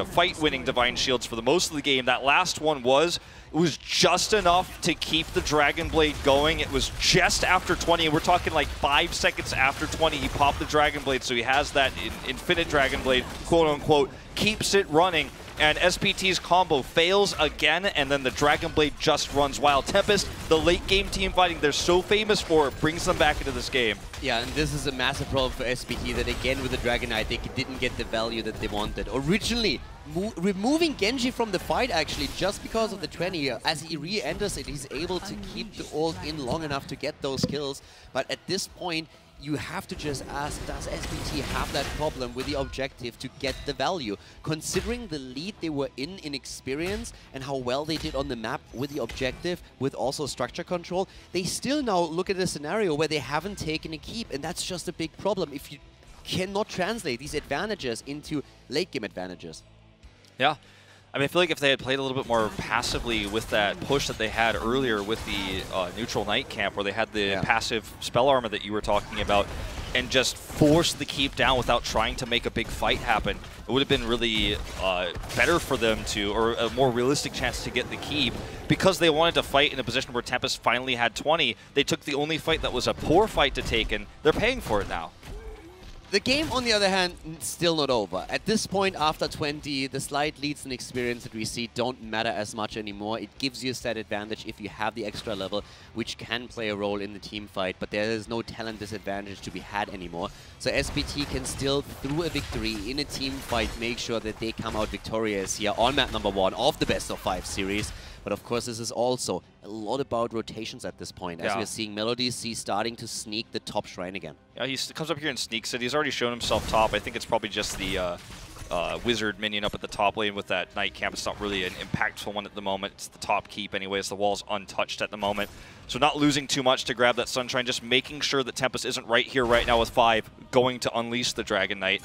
fight-winning Divine Shields for the most of the game, that last one was just enough to keep the Dragon Blade going. It was just after 20, we're talking like 5 seconds after 20, he popped the Dragon Blade, so he has that infinite Dragon Blade, quote-unquote, keeps it running. And SPT's combo fails again, and then the Dragon Blade just runs wild. Tempest, the late-game team fighting they're so famous for, brings them back into this game. Yeah, and this is a massive problem for SPT, that again with the Dragon Knight, they didn't get the value that they wanted. Originally, removing Genji from the fight, actually, just because of the 20, as he re-enters it, he's able to keep the ult in long enough to get those kills. But at this point, you have to just ask, does SPT have that problem with the objective to get the value? Considering the lead they were in experience and how well they did on the map with the objective, with also structure control, they still now look at a scenario where they haven't taken a keep, and that's just a big problem if you cannot translate these advantages into late game advantages. Yeah. I mean, I feel like if they had played a little bit more passively with that push that they had earlier with the neutral night camp, where they had the passive spell armor that you were talking about, and just forced the keep down without trying to make a big fight happen, it would have been really better for them to, or a more realistic chance to get the keep. Because they wanted to fight in a position where Tempest finally had 20, they took the only fight that was a poor fight to take, and they're paying for it now. The game, on the other hand, still not over. At this point, after 20, the slight leads and experience that we see don't matter as much anymore. It gives you a stat advantage if you have the extra level, which can play a role in the team fight, but there is no talent disadvantage to be had anymore. So SPT can still, through a victory in a team fight, make sure that they come out victorious here on map number 1 of the best of 5 series. But of course, this is also a lot about rotations at this point, as we're seeing Melody C starting to sneak the top shrine again. Yeah, he comes up here and sneaks it. He's already shown himself top. I think it's probably just the wizard minion up at the top lane with that Knight Camp. It's not really an impactful one at the moment. It's the top keep anyways. The wall's untouched at the moment. So not losing too much to grab that Sunshine, just making sure that Tempest isn't right here right now with 5, going to unleash the Dragon Knight.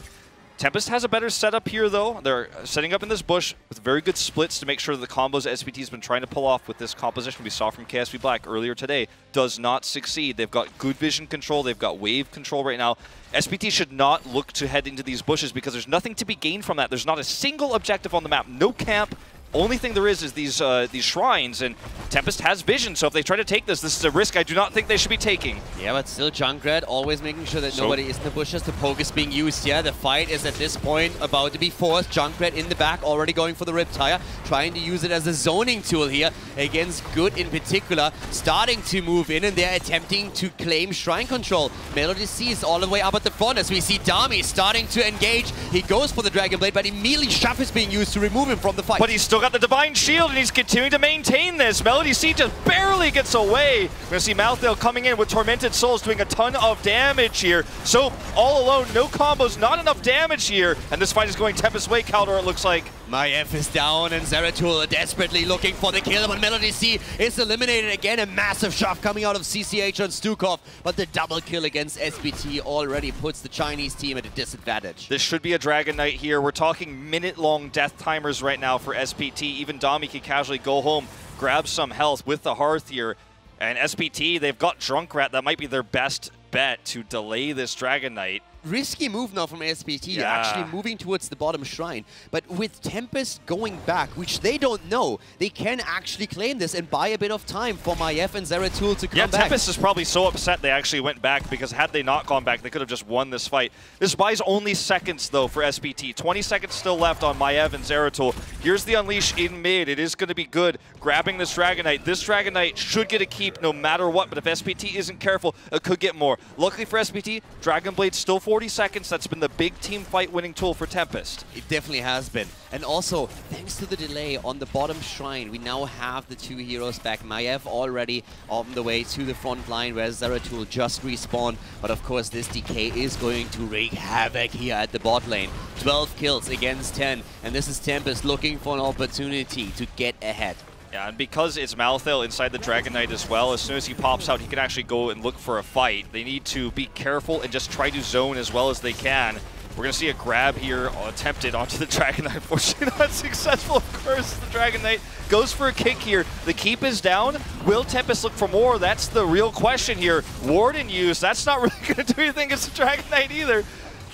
Tempest has a better setup here, though. They're setting up in this bush with very good splits to make sure that the combos SPT's been trying to pull off with this composition we saw from KSV Black earlier today does not succeed. They've got good vision control. They've got wave control right now. SPT should not look to head into these bushes because there's nothing to be gained from that. There's not a single objective on the map. No camp. Only thing there is these shrines, and Tempest has vision, so if they try to take this is a risk I do not think they should be taking. Yeah, but still Junkrat always making sure that nobody is in the bushes. The poke is being used. Yeah, the fight is at this point about to be forced. Junkrat in the back, already going for the Riptire, trying to use it as a zoning tool here against Good in particular, starting to move in, and they're attempting to claim shrine control. Melody C is all the way up at the front as we see Dami starting to engage. He goes for the Dragon Blade, but immediately Shaft is being used to remove him from the fight. But he's still got the Divine Shield, and he's continuing to maintain this. Melody C just barely gets away. We're going to see Malthael coming in with Tormented Souls, doing a ton of damage here. So, all alone, no combos, not enough damage here. And this fight is going Tempest's way, Caldor, it looks like. Maiev is down, and Zeratul desperately looking for the kill, but Melody C is eliminated again. A massive shove coming out of CCH on Stukov, but the double kill against SPT already puts the Chinese team at a disadvantage. This should be a Dragon Knight here. We're talking minute-long death timers right now for SPT. Even Dami can casually go home, grab some health with the Hearth here. And SPT, they've got Junkrat. That might be their best bet to delay this Dragon Knight. Risky move now from SPT, actually moving towards the bottom shrine. But with Tempest going back, which they don't know, they can actually claim this and buy a bit of time for Maiev and Zeratul to come back. Yeah, Tempest is probably so upset they actually went back, because had they not gone back, they could have just won this fight. This buys only seconds, though, for SPT. 20 seconds still left on Maiev and Zeratul. Here's the Unleash in mid. It is going to be good. Grabbing this Dragon Knight. This Dragon Knight should get a keep no matter what, but if SPT isn't careful, it could get more. Luckily for SPT, Dragon Blade's still 40 seconds. That's been the big team fight winning tool for Tempest. It definitely has been. And also, thanks to the delay on the bottom shrine, we now have the 2 heroes back. Maiev already on the way to the front line, where Zeratul just respawned. But of course, this DK is going to wreak havoc here at the bot lane. 12 kills against 10. And this is Tempest looking for an opportunity to get ahead. Yeah, and because it's Malthael inside the Dragon Knight as well, as soon as he pops out, he can actually go and look for a fight. They need to be careful and just try to zone as well as they can. We're going to see a grab here attempted onto the Dragon Knight. Unfortunately, not successful, of course. The Dragon Knight goes for a kick here. The keep is down. Will Tempest look for more? That's the real question here. Warden use, that's not really going to do anything against the Dragon Knight either.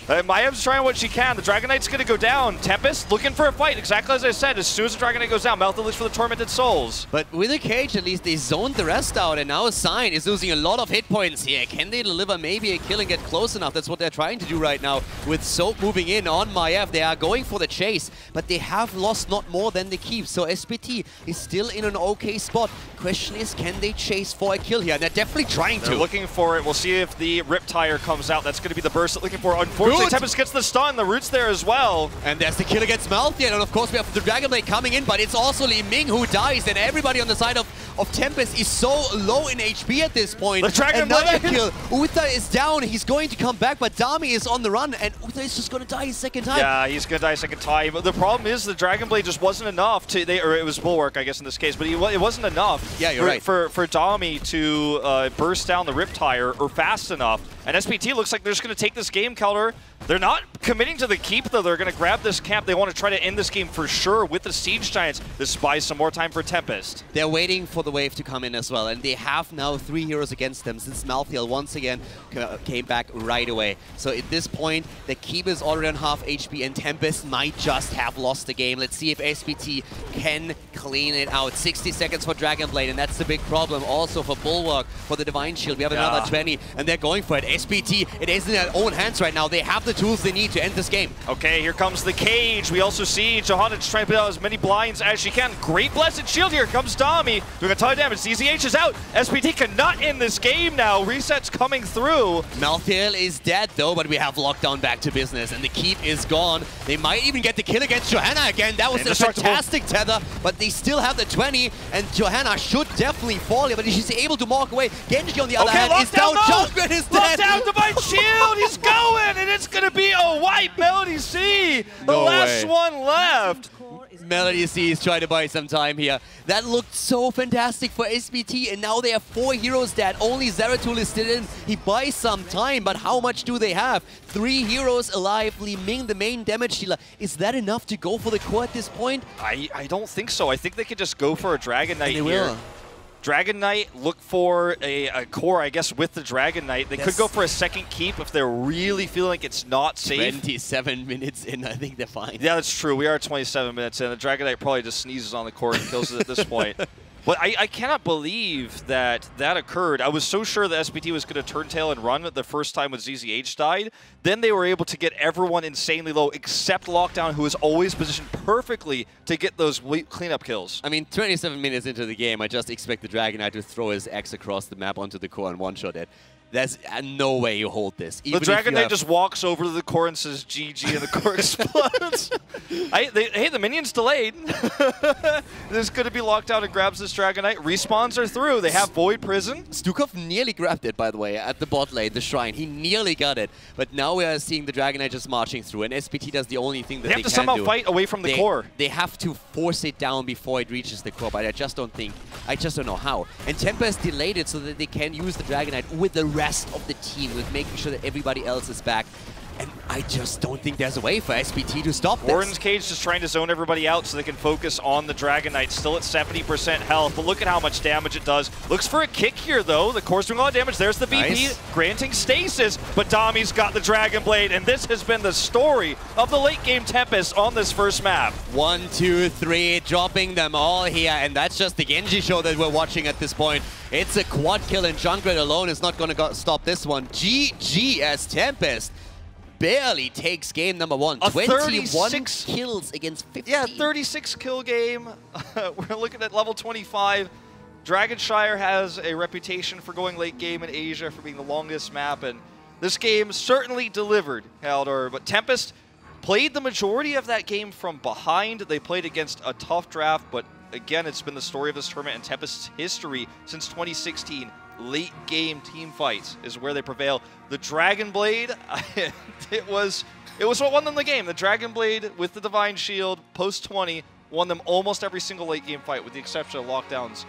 Maev's trying what she can. The Dragon Knight's going to go down. Tempest looking for a fight, exactly as I said. As soon as the Dragon Knight goes down, Malthael looks for the Tormented Souls. But with a cage, at least they zoned the rest out, and now Sign is losing a lot of hit points here. Can they deliver maybe a kill and get close enough? That's what they're trying to do right now. With Soap moving in on Maiev, they are going for the chase, but they have lost not more than the keep. So SPT is still in an okay spot. Question is, can they chase for a kill here? And they're definitely trying to. They're looking for it. We'll see if the Riptire comes out. That's going to be the burst they're looking for. Unfortunately, Tempest gets the stun. The root's there as well. And there's the kill against Malthael. And of course, we have the Dragon Blade coming in, but it's also Li Ming who dies. And everybody on the side of Tempest is so low in HP at this point. The Dragon Another Blade. kill. Uther is down. He's going to come back, but Dami is on the run. And Uther is just going to die his second time. Yeah, he's going to die a second time. But the problem is the Dragon Blade just wasn't enough to, or it was Bulwark, I guess, in this case, but it wasn't enough. Yeah, you're right. For Dami to burst down the Riptire or fast enough. And SPT looks like they're just going to take this game, Caldor. They're not committing to the keep, though. They're going to grab this camp. They want to try to end this game for sure with the Siege Giants. This buys some more time for Tempest. They're waiting for the wave to come in as well, and they have now 3 heroes against them since Malthael once again came back right away. So at this point, the keep is already on half HP, and Tempest might just have lost the game. Let's see if SPT can clean it out. 60 seconds for Dragon Blade, and that's the big problem. Also for Bulwark, for the Divine Shield, we have another 20, and they're going for it. SPT, it is in their own hands right now. They have the tools they need to end this game. Okay, here comes the cage. We also see Johanna trying to put out as many blinds as she can. Great Blessed Shield here. Comes Dami doing a ton of damage. ZZH is out. SPT cannot end this game now. Reset's coming through. Malthael is dead though, but we have Lockdown back to business, and the keep is gone. They might even get the kill against Johanna again. That was a fantastic tether, but they still have the 20, and Johanna should definitely fall here, but she's able to walk away. Genji on the other hand is down. Junkrat is dead. Lockdown, Divine Shield. He's going, and it's going to be a wipe. Melody C, the last one left. Melody C is trying to buy some time here. That looked so fantastic for SPT, and now they have 4 heroes dead. Only Zeratul is still in. He buys some time, but how much do they have? 3 heroes alive, Li Ming, the main damage dealer. Is that enough to go for the core at this point? I don't think so. I think they could just go for a Dragon Knight here. Will. Dragon Knight, look for a core, I guess, with the Dragon Knight. They could go for a second keep if they're really feeling like it's not safe. 27 minutes in, I think they're fine. Yeah, that's true. We are 27 minutes in. The Dragon Knight probably just sneezes on the core and kills it at this point. But I cannot believe that that occurred. I was so sure that SPT was going to turn tail and run the first time when ZZH died. Then they were able to get everyone insanely low, except Lockdown, who is always positioned perfectly to get those cleanup kills. I mean, 27 minutes into the game, I just expect the Dragon Knight to throw his axe across the map onto the core and one-shot it. There's no way you hold this. Even the Dragon Knight just walks over to the core and says GG, and the core explodes. Hey, the minion's delayed. This could be locked out and grabs this Dragon Knight. Respawns are through. They have Void Prison. Stukov nearly grabbed it, by the way, at the bot lane, the shrine. He nearly got it. But now we are seeing the Dragon Knight just marching through, and SPT does the only thing that they can do. They have to somehow fight away from the core. They have to force it down before it reaches the core, but I just don't know how. And Tempest delayed it so that they can use the Dragon Knight with the rest of the team, with making sure that everybody else is back. And I just don't think there's a way for SPT to stop this. Warden's Cage just trying to zone everybody out so they can focus on the Dragon Knight. Still at 70% health, but look at how much damage it does. Looks for a kick here, though. The core's doing a lot of damage. There's the VP, granting stasis, but Dami's got the Dragon Blade, and this has been the story of the late game Tempest on this first map. 1, 2, 3, dropping them all here, and that's just the Genji show that we're watching at this point. It's a quad kill, and Junkrat alone is not going to stop this one. GG as Tempest barely takes game number 1. 21 kills against 50. Yeah, 36 kill game. We're looking at level 25. Dragonshire has a reputation for going late game in Asia, for being the longest map, and this game certainly delivered, Haldor. But Tempest played the majority of that game from behind. They played against a tough draft, but again, it's been the story of this tournament and Tempest's history since 2016. Late game team fights is where they prevail. The Dragon Blade, it was what won them the game. The Dragon Blade with the Divine Shield post 20 won them almost every single late game fight, with the exception of Lockdown's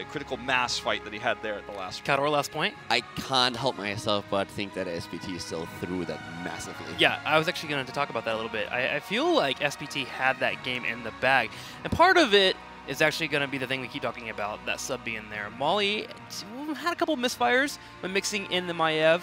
critical mass fight that he had there at the last. Kador, last point. I can't help myself but think that SPT still threw that massively. Yeah, I was actually going to talk about that a little bit. I feel like SPT had that game in the bag, and part of it is actually going to be the thing we keep talking about, that sub being there. Molly had a couple misfires when mixing in the Maiev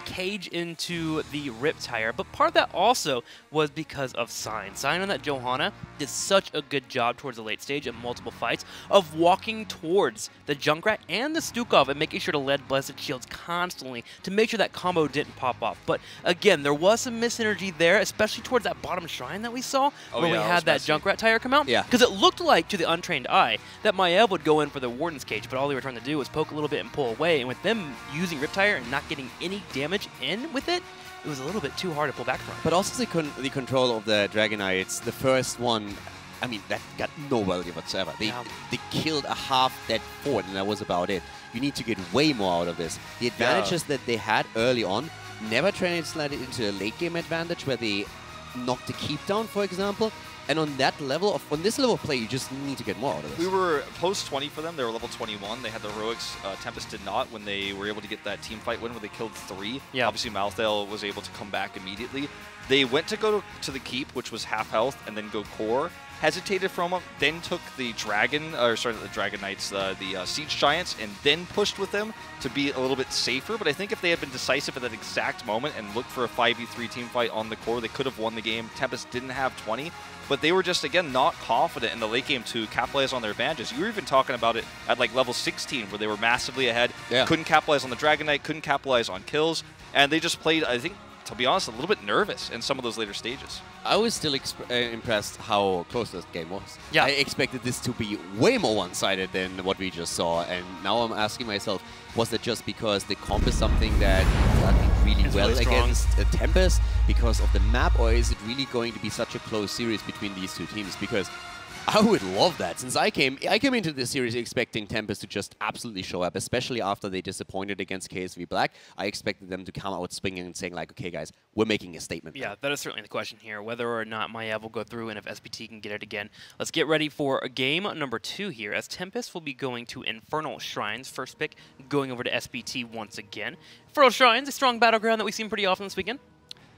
cage into the Riptire, but part of that also was because of Sign. Sign on that Johanna did such a good job towards the late stage in multiple fights of walking towards the Junkrat and the Stukov and making sure to lead Blessed Shields constantly to make sure that combo didn't pop off. But again, there was some misenergy there, especially towards that bottom shrine that we saw when we had that Junkrat tire come out. Yeah. Because it looked like, to the untrained eye, that Maiev would go in for the Warden's Cage, but all they were trying to do was poke a little bit and pull away, and with them using Riptire and not getting any damage in with it, it was a little bit too hard to pull back from. But also the control of the Dragon Knights, the first one, I mean, that got no value whatsoever. They killed a half dead fort, and that was about it. You need to get way more out of this. The advantages that they had early on never translated into a late game advantage where they knocked the keep down, for example. And on that level, on this level of play, you just need to get more out of this. We were post 20 for them. They were level 21. They had the heroics. Tempest did not when they were able to get that team fight win where they killed 3. Yeah. Obviously, Malthael was able to come back immediately. They went to go to the keep, which was half health, and then go core. Hesitated from them, then took the Dragon, or sorry, the Dragon Knights, the Siege Giants, and then pushed with them to be a little bit safer. But I think if they had been decisive at that exact moment and looked for a 5v3 team fight on the core, they could have won the game. Tempest didn't have 20, but they were just, again, not confident in the late game to capitalize on their advantages. You were even talking about it at like level 16, where they were massively ahead, couldn't capitalize on the Dragon Knight, couldn't capitalize on kills, and they just played, I think, to be honest, a little bit nervous in some of those later stages. I was still impressed how close this game was. Yeah. I expected this to be way more one-sided than what we just saw, and now I'm asking myself, was it just because the comp is something that worked really well against Tempest because of the map, or is it really going to be such a close series between these two teams? Because I would love that, since I came into this series expecting Tempest to just absolutely show up, especially after they disappointed against KSV Black. I expected them to come out swinging and saying like, okay guys, we're making a statement. Yeah, that is certainly the question here, whether or not Maiev will go through and if SPT can get it again. Let's get ready for a game number 2 here, as Tempest will be going to Infernal Shrines, first pick, going over to SPT once again. Infernal Shrines, a strong battleground that we've seen pretty often this weekend.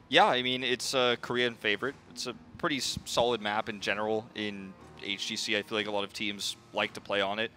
Yeah, I mean, it's a Korean favorite. It's a pretty solid map in general in HGC. I feel like a lot of teams like to play on it.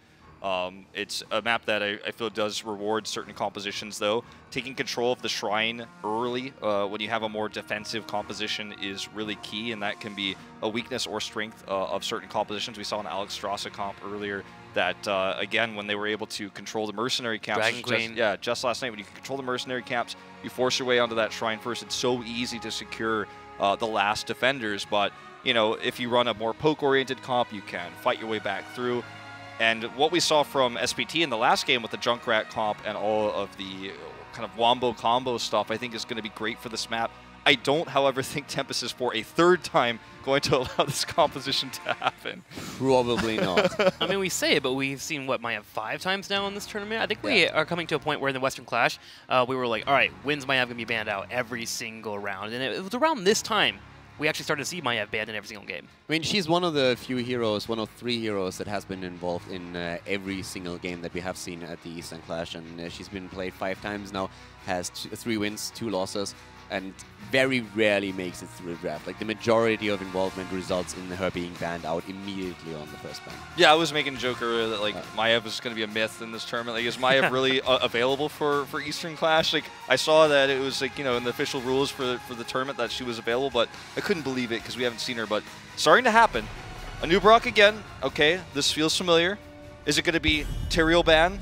It's a map that I feel does reward certain compositions, though. Taking control of the shrine early when you have a more defensive composition is really key, and that can be a weakness or strength of certain compositions. We saw an Alex Strasser comp earlier that, again, when they were able to control the mercenary camps. Dragon Queen. Just last night, when you can control the mercenary camps, you force your way onto that shrine first. It's so easy to secure the last defenders, but you know, if you run a more poke-oriented comp, you can fight your way back through. And what we saw from SPT in the last game with the Junkrat comp and all of the kind of wombo combo stuff, I think is going to be great for this map. I don't, however, think Tempest is for a third time going to allow this composition to happen. Probably not. I mean, we say it, but we've seen, what, Maiev 5 times now in this tournament? I think we are coming to a point where in the Western Clash, we were like, all right, when's Maiev going to be banned out every single round? And it was around this time we actually started to see Maiev banned in every single game. I mean, she's one of the few heroes, one of 3 heroes that has been involved in every single game that we have seen at the Eastern Clash, and she's been played 5 times now, has 3 wins, 2 losses, and very rarely makes it through the draft. Like, the majority of involvement results in her being banned out immediately on the first ban. Yeah, I was making a joke earlier that, like, Maiev is going to be a myth in this tournament. Like, is Maiev really available for Eastern Clash? Like, I saw that it was, like, you know, in the official rules for the tournament that she was available, but I couldn't believe it because we haven't seen her. But starting to happen. A new Brock again. Okay, this feels familiar. Is it going to be Tyrael ban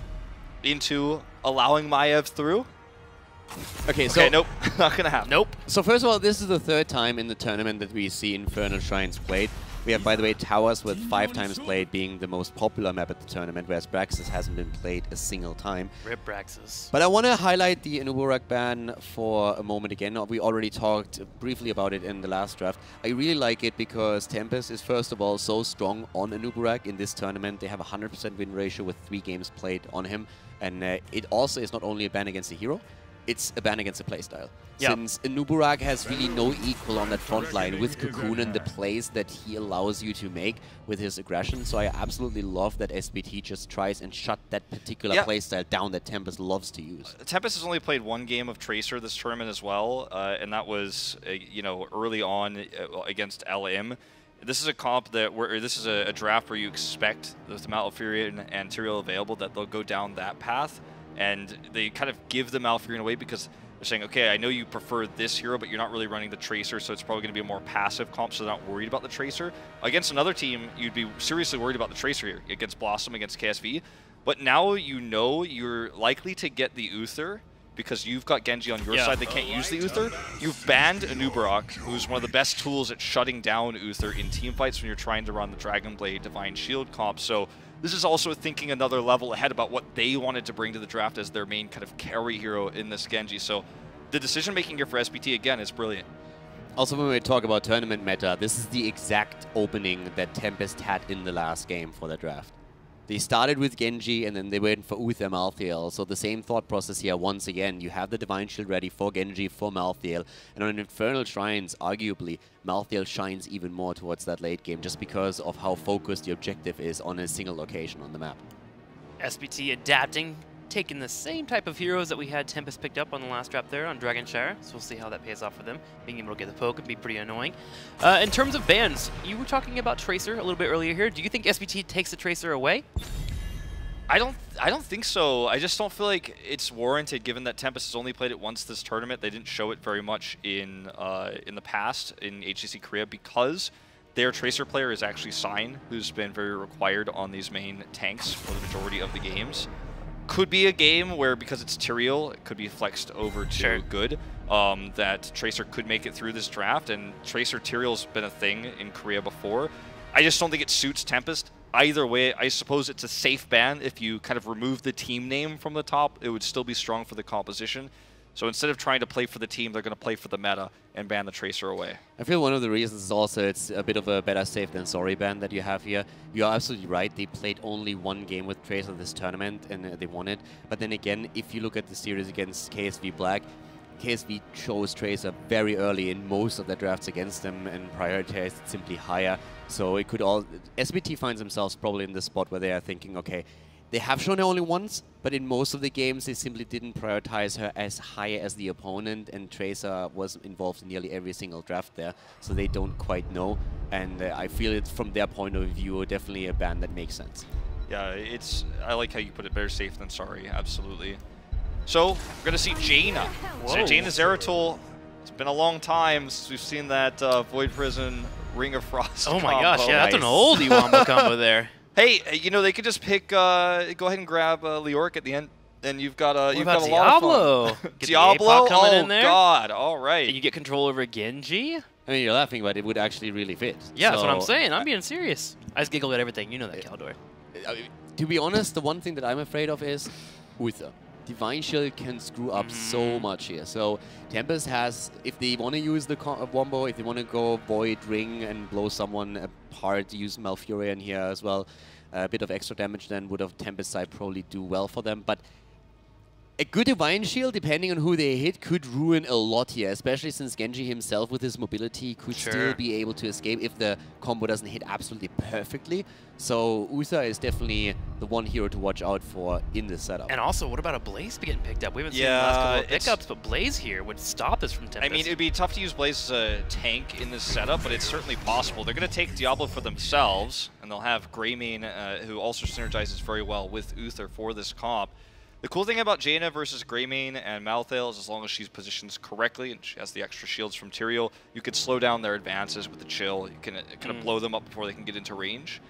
into allowing Maiev through? Okay, so... Okay, nope. Not going to happen. Nope. So first of all, this is the 3rd time in the tournament that we see Infernal Shrines played. We have, by the way, Towers with 5 times played being the most popular map at the tournament, whereas Braxis hasn't been played a single time. Rip Braxis. But I want to highlight the Anuburak ban for a moment again. We already talked briefly about it in the last draft. I really like it because Tempest is, first of all, so strong on Anuburak in this tournament. They have a 100% win ratio with 3 games played on him. And it also is not only a ban against the hero, it's a ban against the playstyle. Yep. Since Anuburak has really no equal on that front line with Cocoon and the plays that he allows you to make with his aggression. So I absolutely love that SPT just tries and shut that particular playstyle down that Tempest loves to use. Tempest has only played 1 game of Tracer this tournament as well, and that was, you know, early on against LM. This is a comp that this is a draft where you expect with the Malfurion and Tyrael available that they'll go down that path. And they kind of give the Malfurion away because they're saying, okay, I know you prefer this hero, but you're not really running the Tracer, so it's probably going to be a more passive comp, so they're not worried about the Tracer. Against another team, you'd be seriously worried about the Tracer here, against Blossom, against KSV. But now you know you're likely to get the Uther because you've got Genji on your side. They can't use the Uther. You've banned Anuburak, who's one of the best tools at shutting down Uther in teamfights when you're trying to run the Dragon Blade Divine Shield comp. So this is also thinking another level ahead about what they wanted to bring to the draft as their main kind of carry hero in this Genji. So the decision-making here for SPT, again, is brilliant. Also, when we talk about tournament meta, this is the exact opening that Tempest had in the last game for the draft. They started with Genji, and then they went for Uther Malthael. So the same thought process here once again. You have the Divine Shield ready for Genji, for Malthael. And on Infernal Shrines, arguably, Malthael shines even more towards that late game just because of how focused the objective is on a single location on the map. SPT adapting, taking the same type of heroes that we had Tempest picked up on the last draft there on Dragonshire, so we'll see how that pays off for them. Being able to get the poke would be pretty annoying. In terms of bans, you were talking about Tracer a little bit earlier here. Do you think SPT takes the Tracer away? I don't think so. I just don't feel like it's warranted given that Tempest has only played it once this tournament. They didn't show it very much in the past in HGC Korea because their Tracer player is actually Sign, who's been very required on these main tanks for the majority of the games. could be a game where, because it's Tyrael, it could be flexed over to good. That Tracer could make it through this draft, and Tracer Tyrael's been a thing in Korea before. I just don't think it suits Tempest. Either way, I suppose it's a safe ban. If you kind of remove the team name from the top, it would still be strong for the composition. So instead of trying to play for the team, they're going to play for the meta and ban the Tracer away. I feel one of the reasons is also it's a bit of a better safe than sorry ban that you have here. You're absolutely right. They played only one game with Tracer this tournament, and they won it. But then again, if you look at the series against KSV Black, KSV chose Tracer very early in most of their drafts against them and prioritized it simply higher. So it could all... SPT finds themselves probably in the spot where they are thinking, okay, they have shown her only once, but in most of the games they simply didn't prioritize her as high as the opponent, and Tracer was involved in nearly every single draft there, so they don't quite know. And I feel it's, from their point of view, definitely a ban that makes sense. Yeah, I like how you put it, better safe than sorry, absolutely. So, we're going to see Jaina. So Jaina Zeratul, it's been a long time since we've seen that Void Prison Ring of Frost Oh my combo. gosh, yeah, that's an oldie wombo combo there. Hey, you know, they could just pick, go ahead and grab Leoric at the end, and you've got a lot of fun. Diablo? Oh, God, all right. And you get control over Genji? I mean, you're laughing, but it would actually really fit. Yeah, that's what I'm saying. I'm being serious. I just giggle at everything. You know that, Caldor. To be honest, the one thing that I'm afraid of is Uther. Divine Shield can screw up so much here. So Tempest has, if they want to use the wombo, if they want to go Void Ring and blow someone apart, use Malfurion here as well, a bit of extra damage then would have Tempest side probably do well for them. But a good Divine Shield, depending on who they hit, could ruin a lot here, especially since Genji himself with his mobility could still be able to escape if the combo doesn't hit absolutely perfectly. So Uther is definitely the one hero to watch out for in this setup. And also, what about a Blaze getting picked up? We haven't seen the last couple of pickups, but Blaze here would stop this from Tempest. I mean, it would be tough to use Blaze as a tank in this setup, but it's certainly possible. They're going to take Diablo for themselves, and they'll have Greymane, who also synergizes very well with Uther for this comp. The cool thing about Jaina versus Greymane and Malthael is as long as she's positioned correctly and she has the extra shields from Tyrael, you could slow down their advances with the chill. You can kind of blow them up before they can get into range.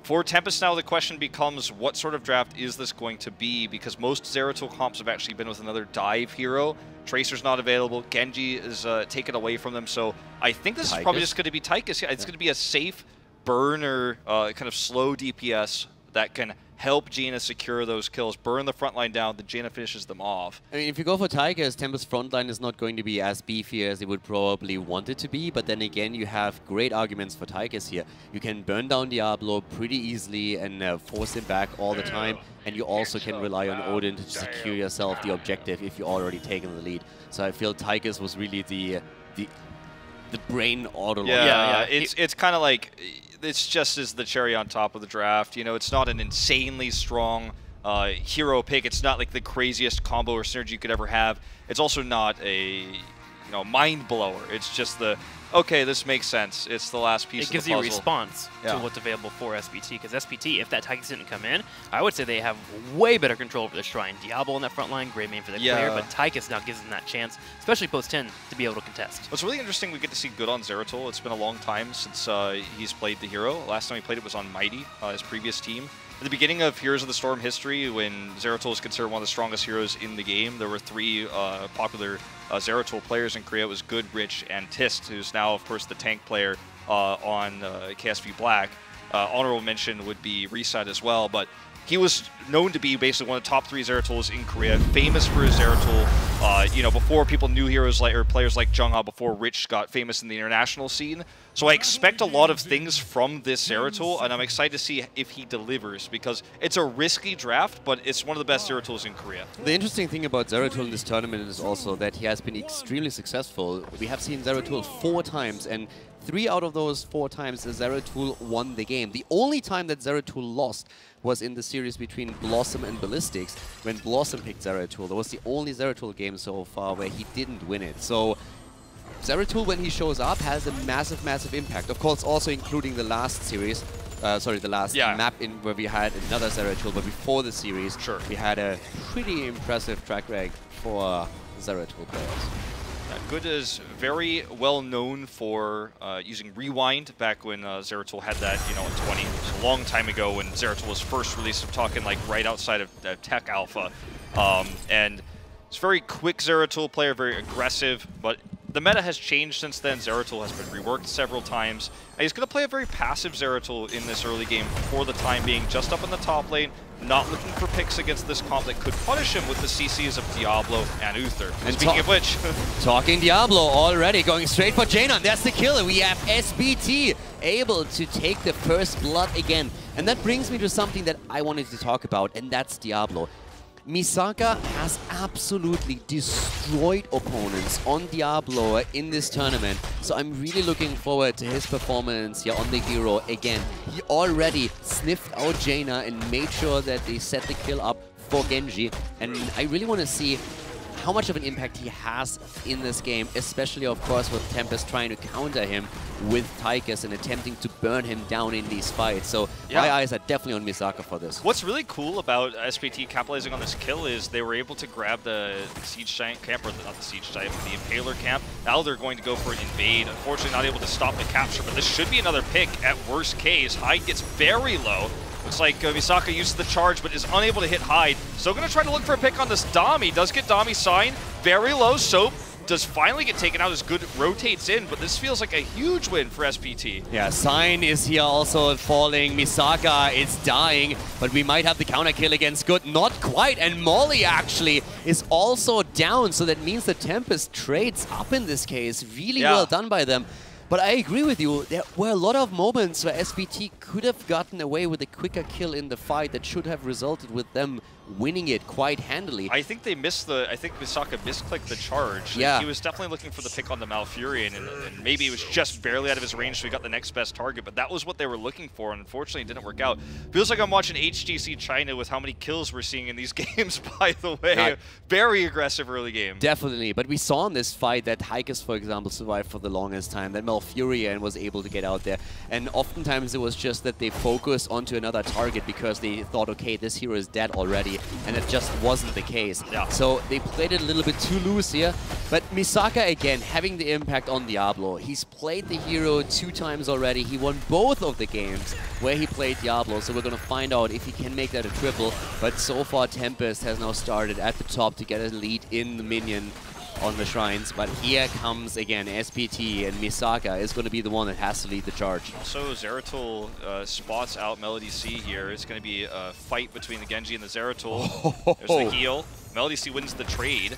For Tempest now, the question becomes, what sort of draft is this going to be? Because most Zeratul comps have actually been with another dive hero. Tracer's not available. Genji is taken away from them. So I think this is probably just going to be Tychus. Yeah, it's going to be a safe burner, kind of slow DPS that can help Jaina secure those kills, burn the front line down, then Jaina finishes them off. I mean, if you go for Tychus, Tempest's front line is not going to be as beefy as they would probably want it to be, but then again, you have great arguments for Tychus here. You can burn down Diablo pretty easily and force him back all the time, and you also can rely on Odin to secure yourself the objective if you're already taking the lead. So I feel Tychus was really the brain auto. Yeah, it's kind of like, it's just as the cherry on top of the draft. You know, it's not an insanely strong hero pick. It's not like the craziest combo or synergy you could ever have. It's also not a mind blower. It's just the, okay, this makes sense. It's the last piece of the puzzle. It gives you a response to what's available for SPT, because SPT, if that Tychus didn't come in, I would say they have way better control over the Shrine. Diablo in that front line, Greymane for the player, but Tychus now gives them that chance, especially post-10, to be able to contest. What's really interesting, we get to see good on Zeratul. It's been a long time since he's played the hero. Last time he played it was on Mighty, his previous team. At the beginning of Heroes of the Storm history, when Zeratul was considered one of the strongest heroes in the game, there were three popular Zeratul players in Korea. It was Good, Rich, and Tist, who's now, of course, the tank player on KSV Black. Honorable mention would be Reset as well, but he was known to be basically one of the top 3 Zeratuls in Korea, famous for his Zeratul. Before people knew heroes like, or players like Jungha, before Rich got famous in the international scene. So I expect a lot of things from this Zeratul, and I'm excited to see if he delivers, because it's a risky draft, but it's one of the best Zeratuls in Korea. The interesting thing about Zeratul in this tournament is also that he has been extremely successful. We have seen Zeratul 4 times, and 3 out of those 4 times Zeratul won the game. The only time that Zeratul lost was in the series between Blossom and Ballistics, when Blossom picked Zeratul. That was the only Zeratul game so far where he didn't win it. So Zeratul, when he shows up, has a massive, massive impact. Of course, also including the last series, the last map in where we had another Zeratul, but before the series, we had a pretty impressive track record for Zeratul players. Good is very well known for using Rewind back when Zeratul had that, in 20. It was a long time ago when Zeratul was first released. I'm talking like right outside of Tech Alpha. And it's very quick Zeratul player, very aggressive, but the meta has changed since then. Zeratul has been reworked several times. And he's going to play a very passive Zeratul in this early game for the time being, just up in the top lane, not looking for picks against this comp that could punish him with the CCs of Diablo and Uther. And speaking of which... talking Diablo already, going straight for Jaina. That's the killer. We have SPT able to take the first blood again. And that brings me to something that I wanted to talk about, and that's Diablo. Misaka has absolutely destroyed opponents on Diablo in this tournament, so I'm really looking forward to his performance here on the hero again. He already sniffed out Jaina and made sure that they set the kill up for Genji, and I really want to see how much of an impact he has in this game, especially, of course, with Tempest trying to counter him with Tychus and attempting to burn him down in these fights. So my eyes are definitely on Misaka for this. What's really cool about SPT capitalizing on this kill is they were able to grab the Siege Giant camp, or not the Siege Giant, but the Impaler camp. Now they're going to go for an invade. Unfortunately, not able to stop the capture, but this should be another pick at worst case. Hyde gets very low. Looks like Misaka uses the charge, but is unable to hit Hyde. Still going to try to look for a pick on this Dami. Does get Dami sign. Very low. Soap does finally get taken out as Good rotates in, but this feels like a huge win for SPT. Yeah, Sign is here also falling. Misaka is dying, but we might have the counter kill against Good. Not quite, and Molly actually is also down, so that means the Tempest trades up in this case. Really well done by them. But I agree with you, there were a lot of moments where SPT could have gotten away with a quicker kill in the fight that should have resulted with them winning it quite handily. I think they missed I think Misaka misclicked the charge. Yeah. He was definitely looking for the pick on the Malfurion, and maybe it was just barely out of his range, so he got the next best target, but that was what they were looking for, and unfortunately it didn't work out. Feels like I'm watching HGC China with how many kills we're seeing in these games, by the way. Very aggressive early game. Definitely, but we saw in this fight that Tychus, for example, survived for the longest time, that Malfurion was able to get out there, and oftentimes it was just that they focused onto another target because they thought, okay, this hero is dead already, and it just wasn't the case. Yeah. So they played it a little bit too loose here, but Misaka, again, having the impact on Diablo. He's played the hero 2 times already. He won both of the games where he played Diablo, so we're going to find out if he can make that a triple, but so far Tempest has now started at the top to get a lead in the minion on the shrines, but here comes again SPT, and Misaka is going to be the one that has to lead the charge. Also, Zeratul spots out Melody C here. It's going to be a fight between the Genji and the Zeratul. There's the heal. Melody C wins the trade,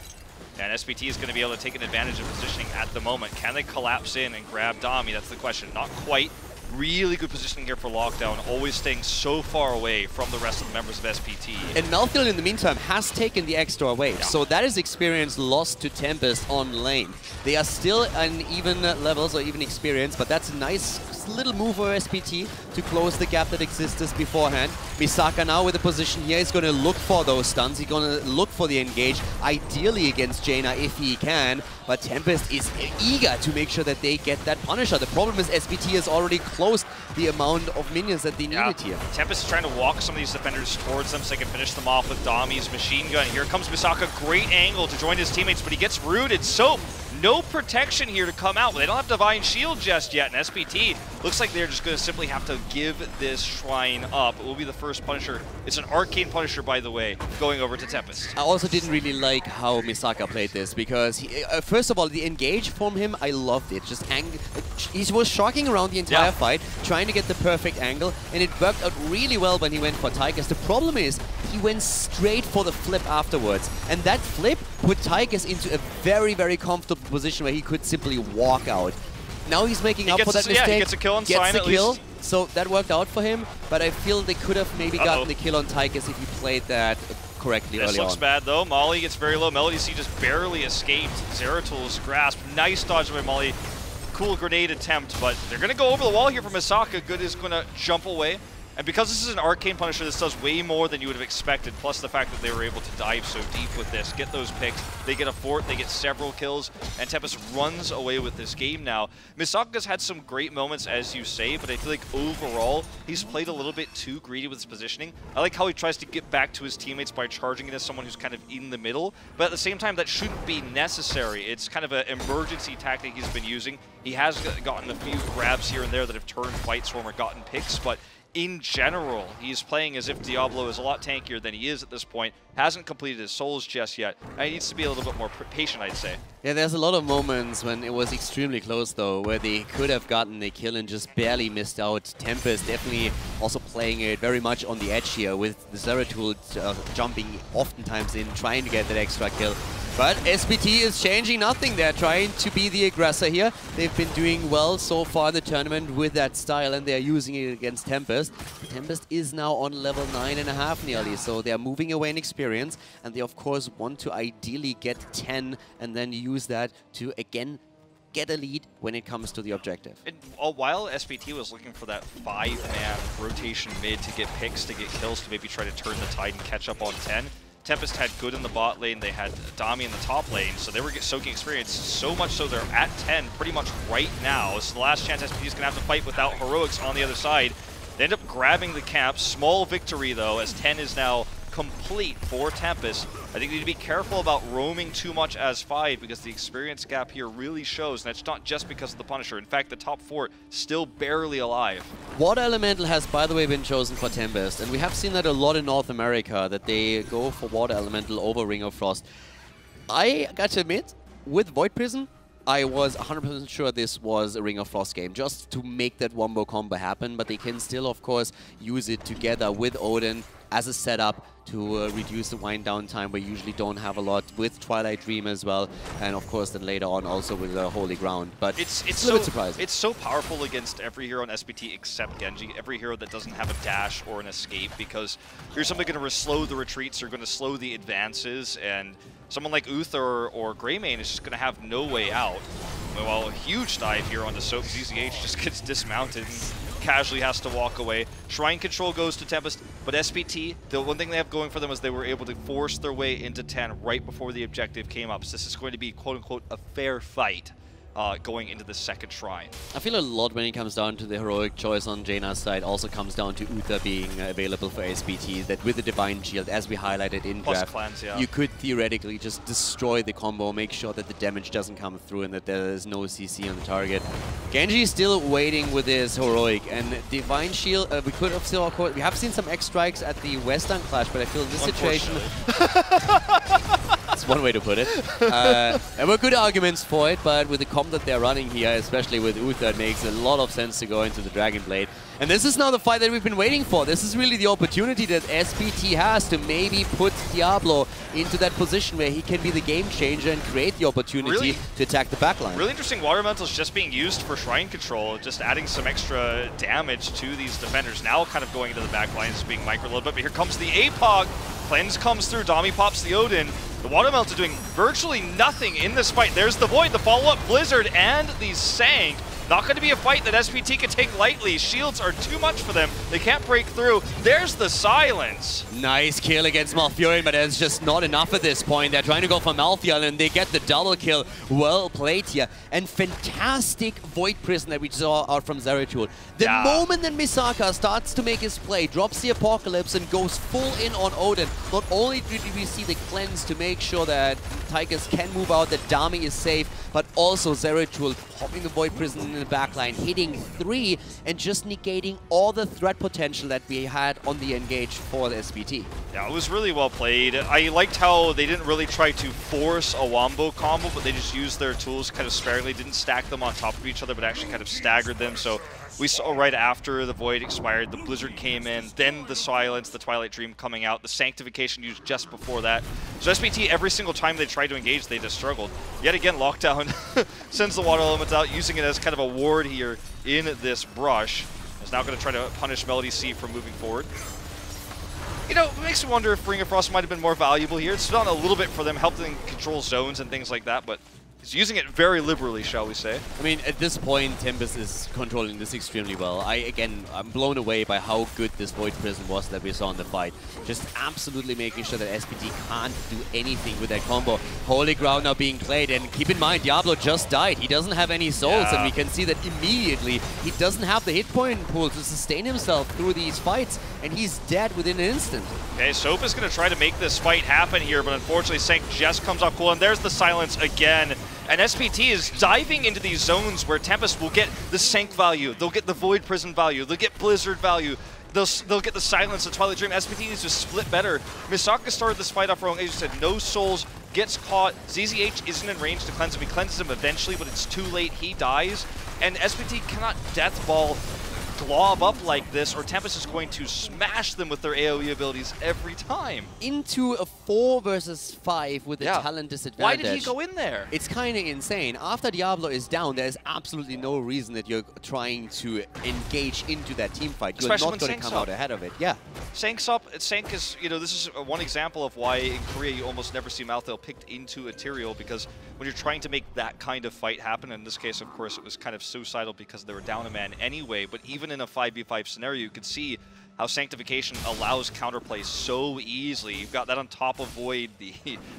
and SPT is going to be able to take an advantage of positioning at the moment. Can they collapse in and grab Dami? That's the question. Not quite. Really good positioning here for Lockdown, always staying so far away from the rest of the members of SPT. And Malfurion, in the meantime, has taken the extra wave, so that is experience lost to Tempest on lane. They are still on even levels or even experience, but that's a nice little move for SPT to close the gap that existed beforehand. Misaka now with a position here is going to look for those stuns. He's going to look for the engage, ideally against Jaina if he can, but Tempest is eager to make sure that they get that Punisher. The problem is SPT has already closed the amount of minions that they needed here. Tempest is trying to walk some of these defenders towards them so they can finish them off with Dami's machine gun. Here comes Misaka, great angle to join his teammates, but he gets rooted. So no protection here to come out. They don't have Divine Shield just yet, and SPT looks like they're just going to simply have to give this shrine up. It will be the first Punisher. It's an Arcane Punisher, by the way, going over to Tempest. I also didn't really like how Misaka played this, because he, first of all, the engage from him, I loved it. Just he was shocking around the entire fight, trying to get the perfect angle, and it worked out really well when he went for Tychus. The problem is, he went straight for the flip afterwards, and that flip put Tychus into a very, very comfortable position where he could simply walk out. Now he's making up for that mistake. Yeah, he gets a kill on Sign at least. So that worked out for him, but I feel they could have maybe gotten the kill on Tychus if he played that correctly early on. This looks bad though. Molly gets very low. Melody C just barely escaped Zeratul's grasp. Nice dodge by Molly. Cool grenade attempt, but they're going to go over the wall here for Misaka. Good is going to jump away. And because this is an Arcane Punisher, this does way more than you would have expected, plus the fact that they were able to dive so deep with this, get those picks, they get a fort, they get several kills, and Tempest runs away with this game now. Misaka's had some great moments, as you say, but I feel like overall, he's played a little bit too greedy with his positioning. I like how he tries to get back to his teammates by charging into someone who's kind of in the middle, but at the same time, that shouldn't be necessary. It's kind of an emergency tactic he's been using. He has gotten a few grabs here and there that have turned fights for him or gotten picks, but in general, he's playing as if Diablo is a lot tankier than he is at this point. Hasn't completed his souls just yet. And he needs to be a little bit more patient, I'd say. Yeah, there's a lot of moments when it was extremely close, though, where they could have gotten a kill and just barely missed out. Tempest definitely also playing it very much on the edge here, with the Zeratul jumping oftentimes in, trying to get that extra kill. But SPT is changing nothing. They're trying to be the aggressor here. They've been doing well so far in the tournament with that style, and they're using it against Tempest. Tempest is now on level 9.5 nearly, so they're moving away in experience, and they of course want to ideally get 10 and then use that to again get a lead when it comes to the objective. And while SPT was looking for that 5-man rotation mid to get picks, to get kills, to maybe try to turn the tide and catch up on 10, Tempest had good in the bot lane, they had Dami in the top lane, so they were soaking experience, so much so they're at 10 pretty much right now. It's the last chance SPT is going to have to fight without heroics on the other side. They end up grabbing the cap. Small victory, though, as 10 is now complete for Tempest. I think they need to be careful about roaming too much as 5 because the experience gap here really shows, and it's not just because of the Punisher. In fact, the top 4 still barely alive. Water Elemental has, by the way, been chosen for Tempest, and we have seen that a lot in North America, that they go for Water Elemental over Ring of Frost. I got to admit, with Void Prison, I was 100% sure this was a Ring of Frost game, just to make that wombo combo happen, but they can still, of course, use it together with Odin as a setup to reduce the wind down time. We usually don't have a lot with Twilight Dream as well, and of course then later on also with the Holy Ground. But it's a little bit surprising. It's so powerful against every hero on SPT except Genji, every hero that doesn't have a dash or an escape, because you're simply going to slow the retreats, you're going to slow the advances, and someone like Uther or Greymane is just going to have no way out. Well, a huge dive here onto Soap. ZZH just gets dismounted and casually has to walk away. Shrine Control goes to Tempest, but SPT, the one thing they have going for them is they were able to force their way into 10 right before the objective came up. So this is going to be, quote-unquote, a fair fight going into the second shrine. I feel a lot when it comes down to the heroic choice on Jaina's side also comes down to Uther being available for SPT, that with the Divine Shield, as we highlighted in draft, cleanse, yeah, you could theoretically just destroy the combo, make sure that the damage doesn't come through and that there is no CC on the target. Genji is still waiting with his heroic, and Divine Shield, we could have still, of course, we have seen some X strikes at the Western Clash, but I feel in this situation... That's one way to put it. There were good arguments for it, but with the comp that they're running here, especially with Uther, it makes a lot of sense to go into the Dragon Blade. And this is now the fight that we've been waiting for. This is really the opportunity that SPT has to maybe put Diablo into that position where he can be the game changer and create the opportunity to attack the backline. Really interesting. Water Elemental is just being used for Shrine Control, just adding some extra damage to these defenders. Now kind of going into the backline, is being micro a little bit, but here comes the APOG. Cleanse comes through, Dami pops the Odin. The Water Elemental doing virtually nothing in this fight. There's the Void, the follow-up Blizzard, and the Sank. Not going to be a fight that SPT can take lightly. Shields are too much for them. They can't break through. There's the silence. Nice kill against Malfurion, but it's just not enough at this point. They're trying to go for Malfurion, and they get the double kill. Well played here. And fantastic Void Prison that we saw out from Zeratul. The moment that Misaka starts to make his play, drops the Apocalypse and goes full in on Odin, not only did we see the cleanse to make sure that Tigers can move out, that Dami is safe, but also Zeratul popping the Void Prison in the backline, hitting 3 and just negating all the threat potential that we had on the engage for the SPT. Yeah, it was really well played. I liked how they didn't really try to force a wombo combo, but they just used their tools kind of sparingly, didn't stack them on top of each other, but actually kind of staggered them. So we saw right after the Void expired, the Blizzard came in, then the Silence, the Twilight Dream coming out, the Sanctification used just before that. So SPT, every single time they tried to engage, they just struggled. Yet again, Lockdown sends the Water Elements out, using it as kind of a ward here in this brush. Is now going to try to punish Melody C from moving forward. You know, it makes me wonder if Ring of Frost might have been more valuable here. It's done a little bit for them, helped them control zones and things like that, but He's using it very liberally, shall we say. I mean, at this point, Tempest is controlling this extremely well. I'm blown away by how good this Void Prison was that we saw in the fight. Just absolutely making sure that SPT can't do anything with that combo. Holy Ground now being played, and keep in mind, Diablo just died. He doesn't have any souls, and we can see that immediately he doesn't have the hit point pool to sustain himself through these fights, and he's dead within an instant. Okay, Soap is going to try to make this fight happen here, but unfortunately, Sank just comes off cool, and there's the silence again. And SPT is diving into these zones where Tempest will get the Sank value, they'll get the Void Prison value, they'll get Blizzard value, they'll get the silence of Twilight Dream. SPT needs to split better. Misaka started this fight off wrong. As you said, no souls, gets caught. ZZH isn't in range to cleanse him. He cleanses him eventually, but it's too late. He dies. And SPT cannot death ball glob up like this, or Tempest is going to smash them with their AoE abilities every time. Into a 4 versus 5 with a talent disadvantage. Why did he go in there? It's kind of insane. After Diablo is down, there's absolutely no reason that you're trying to engage into that team fight. You're not going to come out ahead of it. Yeah. Sank's up. Sank is, you know, this is one example of why in Korea you almost never see Malthael picked into a Tyrael, because when you're trying to make that kind of fight happen, in this case, of course, it was kind of suicidal because they were down a man anyway, but even in a 5v5 scenario, you could see how Sanctification allows counterplay so easily. You've got that on top of Void, the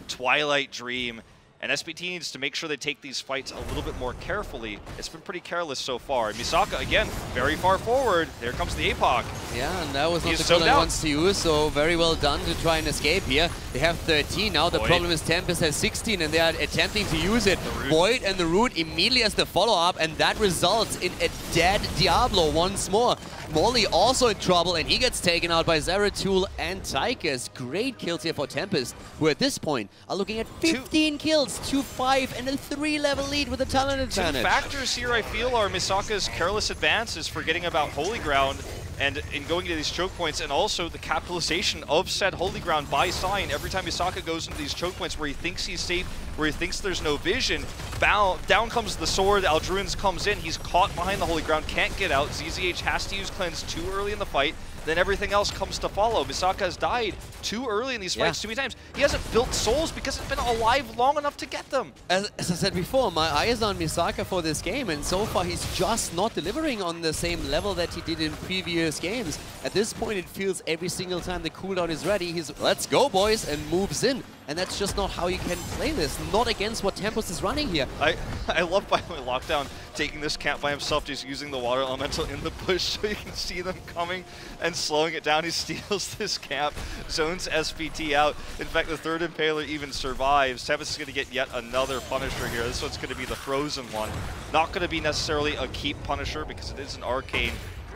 Twilight Dream, and SPT needs to make sure they take these fights a little bit more carefully. It's been pretty careless so far. Misaka, again, very far forward. There comes the APOC. Yeah, and that was not the call he wants to use, so very well done to try and escape here. They have 13 now. The problem is Tempest has 16, and they are attempting to use it. Void and the Root immediately as the follow-up, and that results in a dead Diablo once more. Molly also in trouble, and he gets taken out by Zeratul and Tychus. Great kills here for Tempest, who at this point are looking at 15 kills, 2-5, and a 3-level lead with a talent advantage. Two factors here, I feel, are Misaka's careless advances, forgetting about Holy Ground, and in going to these choke points, and also the capitalization of said Holy Ground by Sign. Every time Misaka goes into these choke points where he thinks he's safe, where he thinks there's no vision, down comes the sword, Aldruins comes in, he's caught behind the Holy Ground, can't get out, ZZH has to use Cleanse too early in the fight, then everything else comes to follow. Misaka has died too early in these fights too many times. He hasn't built souls because he's been alive long enough to get them. As I said before, my eye is on Misaka for this game, and so far he's just not delivering on the same level that he did in previous games. At this point, it feels every single time the cooldown is ready, he's let's go boys, and moves in. And that's just not how you can play this, not against what Tempest is running here. I love, by the way, Lockdown taking this camp by himself, just using the water elemental in the bush so you can see them coming and slowing it down. He steals this camp, zones SPT out. In fact, the third Impaler even survives. Tempest is going to get yet another Punisher here. This one's going to be the Frozen one. Not going to be necessarily a keep Punisher because it is an Arcane.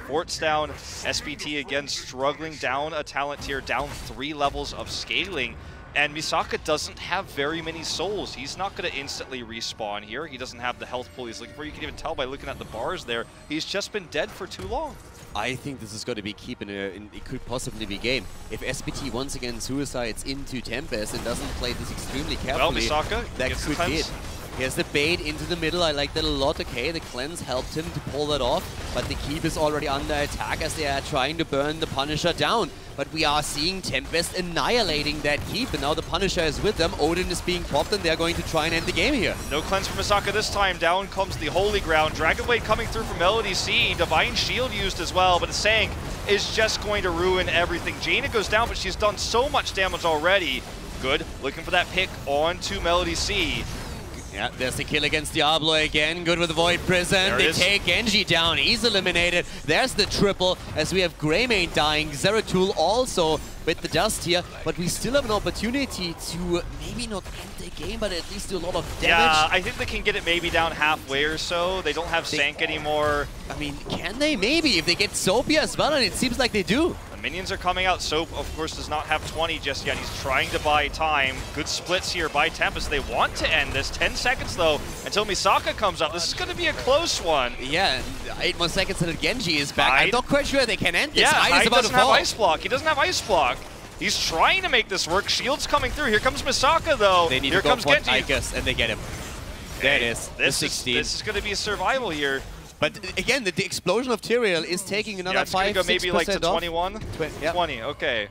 Fort's down, SPT again struggling down a talent tier, down 3 levels of scaling. And Misaka doesn't have very many souls. He's not going to instantly respawn here. He doesn't have the health pool he's looking for. You can even tell by looking at the bars there. He's just been dead for too long. I think this is going to be keeping it could possibly be game. If SPT once again suicides into Tempest and doesn't play this extremely carefully, well, Misaka that could be it. Here's the bait into the middle. I like that a lot. Okay, the cleanse helped him to pull that off, but the keep is already under attack as they are trying to burn the Punisher down. But we are seeing Tempest annihilating that keep, and now the Punisher is with them. Odin is being popped, and they're going to try and end the game here. No cleanse for Misaka this time. Down comes the Holy Ground. Dragon Blade coming through from Melody C. Divine Shield used as well, but Sank is just going to ruin everything. Jaina goes down, but she's done so much damage already. Good. Looking for that pick onto Melody C. Yeah, there's the kill against Diablo again. Good with the Void Prison. They take Genji down. He's eliminated. There's the triple as we have Greymane dying. Zeratul also with the dust here. But we still have an opportunity to maybe not end the game, but at least do a lot of damage. Yeah, I think they can get it maybe down halfway or so. They don't have Sank anymore. I mean, can they? Maybe if they get Sophia as well, and it seems like they do. Minions are coming out. Soap, of course, does not have 20 just yet. He's trying to buy time. Good splits here by Tempest. They want to end this. 10 seconds, though, until Misaka comes up. This is going to be a close one. Yeah, 8 more seconds until Genji is back. I'm not quite sure they can end this. Yeah, Hyde doesn't have Ice Block. He doesn't have Ice Block. He's trying to make this work. Shield's coming through. Here comes Misaka, though. They need here to comes go for Genji. Tychus, and they get him. There it is. This is going to be a survival here. But again, the explosion of Tyrael is taking another 5-6% maybe like to 21? 20, okay.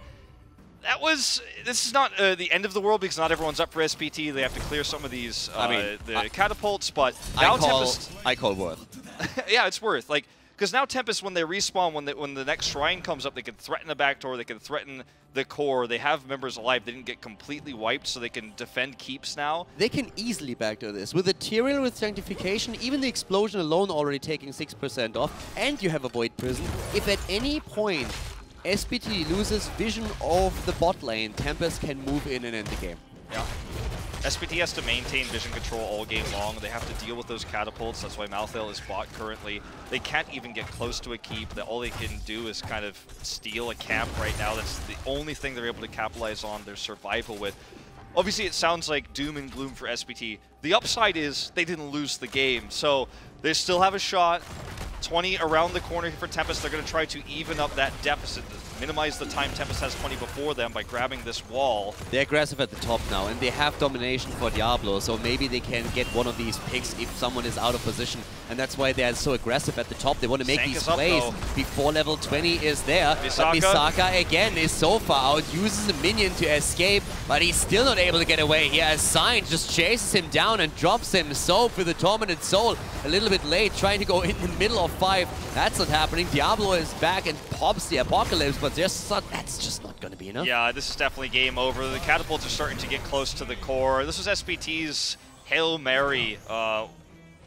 This is not the end of the world because not everyone's up for SPT. They have to clear some of these the catapults, but now Tempest. I call worth. Yeah, it's worth. Like, because now Tempest, when they respawn, when the next shrine comes up, they can threaten the back door, they can threaten the core. They have members alive. They didn't get completely wiped, so they can defend keeps now. They can easily backdoor this. With Ethereal, with Sanctification, even the explosion alone already taking 6% off, and you have a Void Prison. If at any point SPT loses vision of the bot lane, Tempest can move in and end the game. Yeah. SPT has to maintain vision control all game long. They have to deal with those catapults. That's why Malthael is bot currently. They can't even get close to a keep. All they can do is kind of steal a camp right now. That's the only thing they're able to capitalize on their survival with. Obviously, it sounds like doom and gloom for SPT. The upside is they didn't lose the game, so they still have a shot. 20 around the corner for Tempest. They're going to try to even up that deficit, minimize the time Tempest has 20 before them by grabbing this wall. They're aggressive at the top now, and they have domination for Diablo, so maybe they can get one of these picks if someone is out of position, and that's why they're so aggressive at the top. They want to make these plays before level 20 is there. But Misaka, again, is so far out, uses a minion to escape, but he's still not able to get away. He has Sign, just chases him down and drops him. Soap with the Tormented Soul, a little bit late, trying to go in the middle of 5. That's not happening. Diablo is back and pops the Apocalypse, but that's just not going to be enough. Yeah, this is definitely game over. The catapults are starting to get close to the core. This was SPT's Hail Mary, kind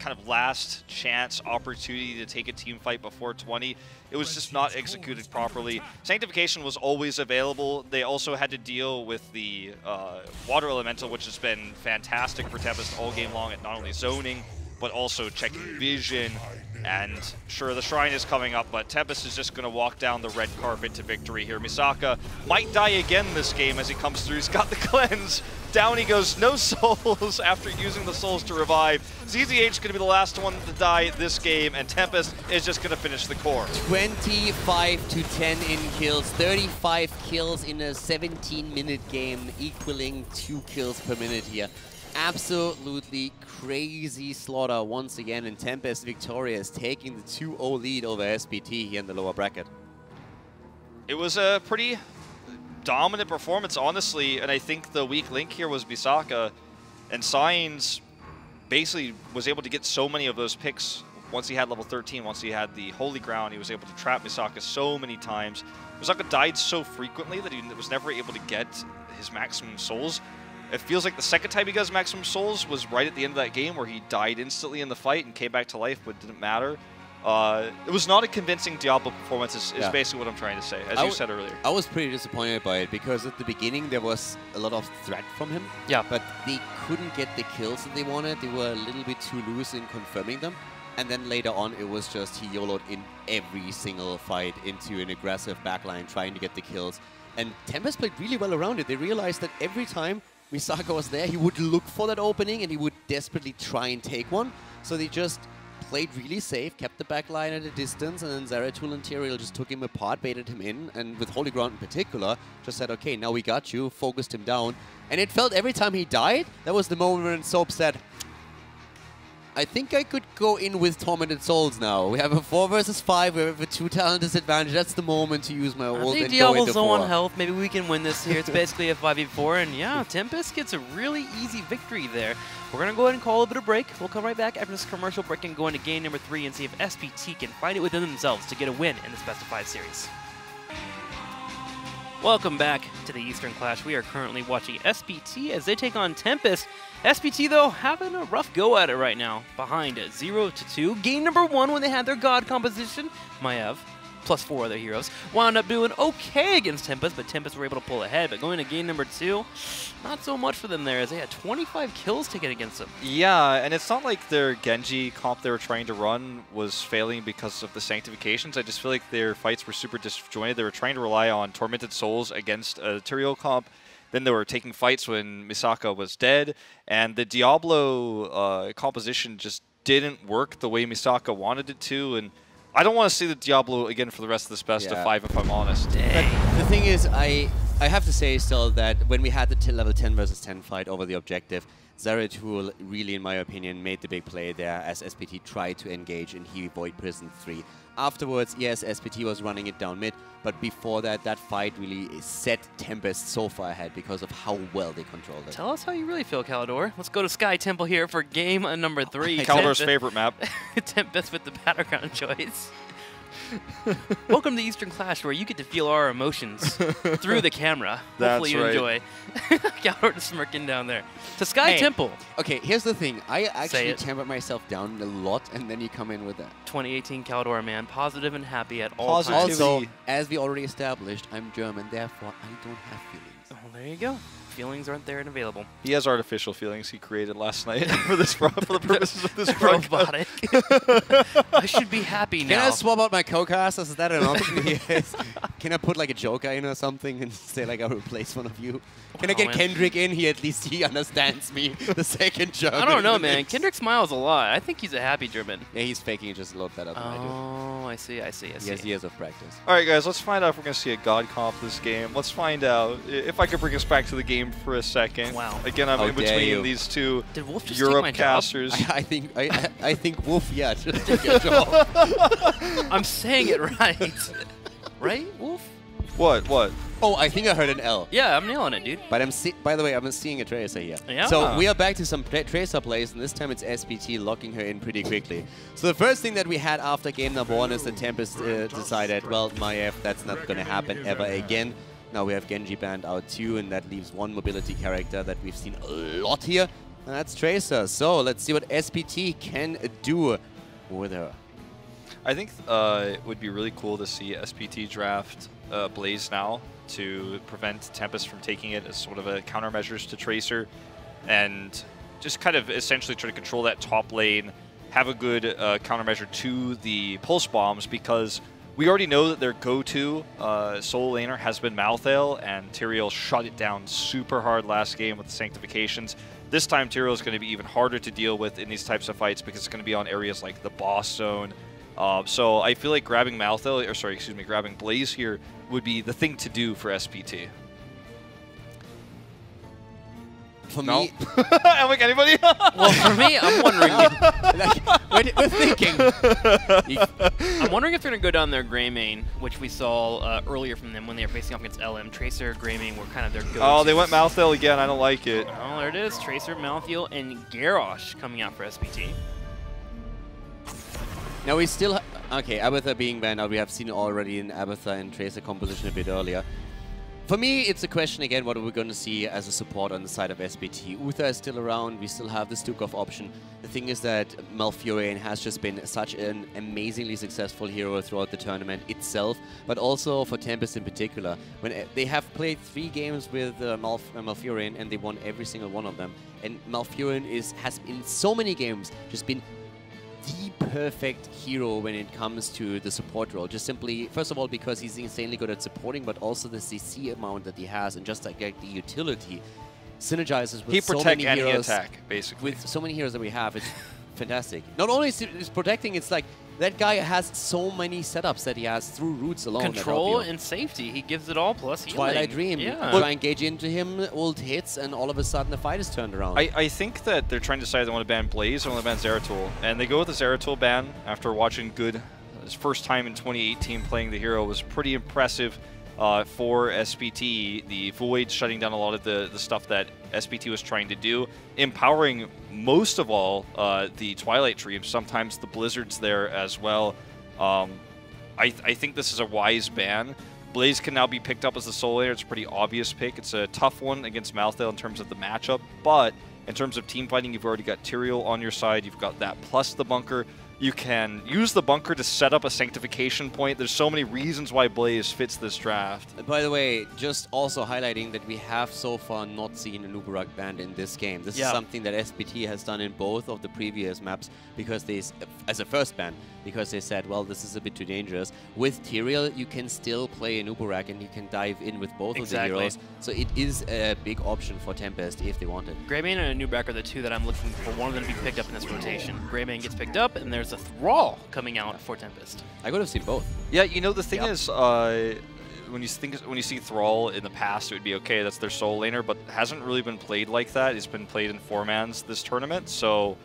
of last chance opportunity to take a team fight before 20. It was just not executed properly. Sanctification was always available. They also had to deal with the Water Elemental, which has been fantastic for Tempest all game long at not only zoning, but also checking vision. And sure, the Shrine is coming up, but Tempest is just going to walk down the red carpet to victory here. Misaka might die again this game as he comes through. He's got the cleanse. Down he goes, no souls after using the souls to revive. ZZH is going to be the last one to die this game, and Tempest is just going to finish the core. 25 to 10 in kills, 35 kills in a 17-minute game, equaling 2 kills per minute here. Absolutely crazy slaughter once again, and Tempest victorious, taking the 2-0 lead over SPT here in the lower bracket. It was a pretty dominant performance, honestly, and I think the weak link here was Misaka, and Signs basically was able to get so many of those picks once he had level 13, once he had the Holy Ground. He was able to trap Misaka so many times. Misaka died so frequently that he was never able to get his maximum souls. It feels like the second time he got his maximum souls was right at the end of that game where he died instantly in the fight and came back to life, but it didn't matter. It was not a convincing Diablo performance, is basically what I'm trying to say, as you said earlier. I was pretty disappointed by it because at the beginning there was a lot of threat from him. Yeah. But they couldn't get the kills that they wanted. They were a little bit too loose in confirming them. And then later on, it was just he YOLO'd in every single fight into an aggressive backline trying to get the kills. And Tempest played really well around it. They realized that every time Misaka was there, he would look for that opening and he would desperately try and take one. So they just played really safe, kept the backline at a distance, and then Zeratul and Tyrael just took him apart, baited him in, and with Holy Ground in particular, just said, okay, now we got you, focused him down. And it felt every time he died, that was the moment when Soap said, I think I could go in with Tormented Souls now. We have a 4 versus 5, we have a 2 talent disadvantage. That's the moment to use my ult and go into 4. I think Diablo's low on health. Maybe we can win this here. It's basically a 5v4, and yeah, Tempest gets a really easy victory there. We're going to go ahead and call a bit of break. We'll come right back after this commercial break and go into game number 3 and see if SPT can find it within themselves to get a win in this best of 5 series. Welcome back to the Eastern Clash. We are currently watching SPT as they take on Tempest. SPT, though, having a rough go at it right now, behind 0-2. Game number 1 when they had their God composition, Maiev, plus 4 other heroes, wound up doing okay against Tempest, but Tempest were able to pull ahead. But going to game number 2, not so much for them there, as they had 25 kills taken against them. Yeah, and it's not like their Genji comp they were trying to run was failing because of the Sanctifications. I just feel like their fights were super disjointed. They were trying to rely on Tormented Souls against a Tyrael comp. Then they were taking fights when Misaka was dead, and the Diablo composition just didn't work the way Misaka wanted it to, and I don't want to see the Diablo again for the rest of this best of 5, if I'm honest. But the thing is, I have to say still that when we had the level 10 versus 10 fight over the objective, Zeratul really, in my opinion, made the big play there as SPT tried to engage in He Void Prison 3. Afterwards, yes, SPT was running it down mid, but before that, that fight really set Tempest so far ahead because of how well they controlled it. Tell us how you really feel, Calidor. Let's go to Sky Temple here for game number 3. Calidor's favorite map. Tempest with the battleground choice. Welcome to Eastern Clash, where you get to feel our emotions through the camera. Hopefully you enjoy. Calidor just smirking down there. To Sky Temple. Okay, here's the thing. I actually tempered myself down a lot, and then you come in with that. 2018 Calidor, man. Positive and happy at all times. Also, as we already established, I'm German, therefore I don't have feelings. Oh, there you go. Feelings aren't there and available. He has artificial feelings he created last night for this for the purposes of this broadcast. I should be happy now. Can I swap out my co-casters? Is that an option? Yes. Can I put like a Joker in or something and say like I'll replace one of you? Can I get Kendrick in? At least he understands me. The second German. I don't know, man. Kendrick smiles a lot. I think he's a happy German. Yeah, he's faking it just a lot better than I do. Oh, I see. He has years of practice. All right, guys, let's find out if we're going to see a God comp this game. Let's find out. If I could bring us back to the game for a second. Wow. Again, I'm in between these two Europe casters. I think Wolf, yeah, just took your job. I'm saying it right. Right, Wolf? What? Oh, I think I heard an L. Yeah, I'm nailing it, dude. But by the way, I'm seeing a Tracer here. Yeah. So we are back to some Tracer plays, and this time it's SPT locking her in pretty quickly. So the first thing that we had after game number 1 is the Tempest decided, well, Maiev, that's not going to happen ever again. Now we have Genji banned out too, and that leaves one mobility character that we've seen a lot here, and that's Tracer. So let's see what SPT can do with her. I think it would be really cool to see SPT draft Blaze now to prevent Tempest from taking it as sort of a countermeasures to Tracer, and just kind of essentially try to control that top lane, have a good countermeasure to the pulse bombs, because we already know that their go-to solo laner has been Malthael, and Tyrael shut it down super hard last game with the Sanctifications. This time Tyrael is going to be even harder to deal with in these types of fights because it's going to be on areas like the boss zone. So I feel like grabbing grabbing Blaze here would be the thing to do for SPT. For me, like anybody? Well, for me, I'm wondering. We're thinking. I'm wondering if they're gonna go down their Grey main, which we saw earlier from them when they were facing off against LM. Tracer, Grey main were kind of their go-tos. Oh, they went Malthael again. I don't like it. Oh, there it is. Tracer, Malthael, and Garrosh coming out for SPT. Now we still okay, Abathur being banned out, we have seen already in Abathur and Tracer composition a bit earlier. For me, it's a question again, what are we going to see as a support on the side of SPT? Uther is still around, we still have the Stukov option. The thing is that Malfurion has just been such an amazingly successful hero throughout the tournament itself, but also for Tempest in particular. When they have played 3 games with Malfurion and they won every single one of them. And Malfurion has in so many games just been the perfect hero when it comes to the support role. Just simply, first of all, because he's insanely good at supporting, but also the CC amount that he has, and just like the utility synergizes with so many heroes. Attack, basically. With so many heroes that we have, it's fantastic. Not only is it protecting, it's like that guy has so many setups that he has through roots alone. Control and safety, he gives it all, plus healing. Twilight Dream, try and engage into him, ult hits, and all of a sudden the fight is turned around. I think that they're trying to decide they want to ban Blaze or want to ban Zeratul, and they go with the Zeratul ban after watching Good. His first time in 2018 playing the hero was pretty impressive for SPT. The Void shutting down a lot of the stuff that SPT was trying to do, empowering most of all the Twilight Dream, sometimes the Blizzards there as well. I think this is a wise ban. Blaze can now be picked up as the solo laner. It's a pretty obvious pick. It's a tough one against Malthael in terms of the matchup, but in terms of team fighting, you've already got Tyrael on your side. You've got that plus the bunker. You can use the bunker to set up a sanctification point. There's so many reasons why Blaze fits this draft. By the way, just also highlighting that we have so far not seen a Nubarak banned in this game. This is something that SPT has done in both of the previous maps because they, as a first ban, because they said, well, this is a bit too dangerous. With Tyrael, you can still play a Nubarak and you can dive in with both of the heroes. So it is a big option for Tempest if they want it. Greymane and a Nubarak are the two that I'm looking for. One of them to be picked up in this rotation. Greymane gets picked up, and there's a Thrall coming out for Tempest. I could have seen both. Yeah, you know, the thing is, when you see Thrall in the past, it would be okay. That's their solo laner, but hasn't really been played like that. It's been played in 4-mans this tournament, so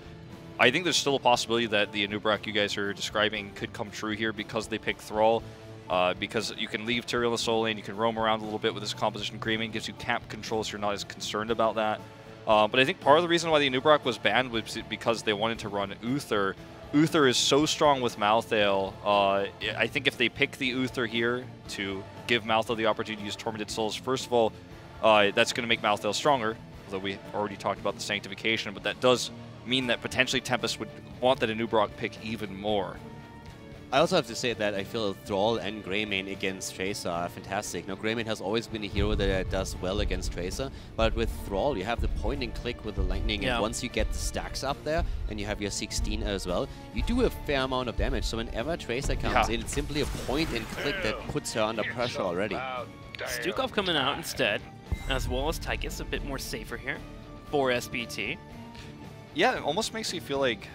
I think there's still a possibility that the Anubrak you guys are describing could come true here because they pick Thrall. Because you can leave Tyrael in the solo lane, you can roam around a little bit with this composition. Greymane gives you camp control, so you're not as concerned about that. But I think part of the reason why the Anubrak was banned was because they wanted to run Uther. Uther is so strong with Malthael. I think if they pick the Uther here to give Malthael the opportunity to use Tormented Souls, first of all, that's going to make Malthael stronger, although we already talked about the Sanctification, but that does mean that potentially Tempest would want that Anubrak pick even more. I also have to say that I feel Thrall and Greymane against Tracer are fantastic. Now, Greymane has always been a hero that does well against Tracer, but with Thrall, you have the point and click with the lightning, and once you get the stacks up there, and you have your 16 as well, you do a fair amount of damage. So whenever Tracer comes in, it's simply a point and click that puts her under pressure already. Stukov coming out instead, as well as Tychus, a bit more safer here for SPT. Yeah, it almost makes you feel like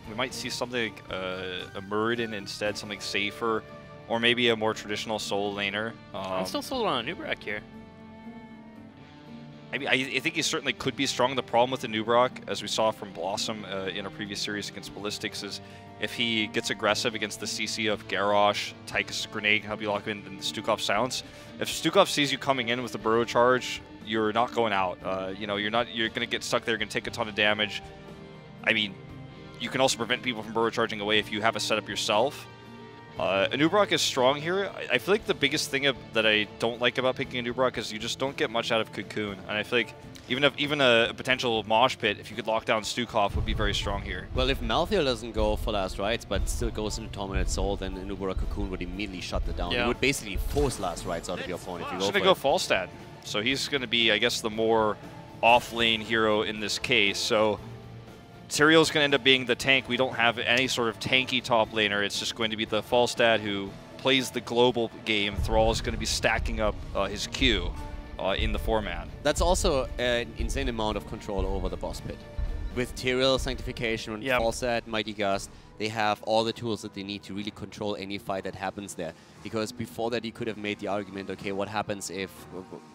we might see something a Muradin instead, something safer, or maybe a more traditional solo laner. I'm still sold on Anubrak here. I think he certainly could be strong. The problem with Anubrak, as we saw from Blossom in a previous series against Ballistics, is if he gets aggressive against the CC of Garrosh, Tychus Grenade can help you lock in, and Stukov Silence. If Stukov sees you coming in with the Burrow Charge, you're not going out. You know, you're going to get stuck there, going to take a ton of damage. I mean, you can also prevent people from burrow charging away if you have a setup yourself. Anubrak is strong here. I feel like the biggest thing that I don't like about picking Anubrak is you just don't get much out of Cocoon. And I feel like even a potential mosh pit, if you could lock down Stukov, would be very strong here. Well, if Malthael doesn't go for last rites, but still goes into Tormented Soul, then Anubrak Cocoon would immediately shut that down. It would basically force last rites out of your opponent if you go for it. He's going to go Falstad. So he's going to be, I guess, the more off-lane hero in this case. So Tyrael's going to end up being the tank. We don't have any sort of tanky top laner. It's just going to be the Falstad who plays the global game. Thrall is going to be stacking up his Q in the 4-man. That's also an insane amount of control over the boss pit. With Tyrael, Sanctification, Falstad, Mighty Gust, they have all the tools that they need to really control any fight that happens there. Because before that, you could have made the argument, okay, what happens if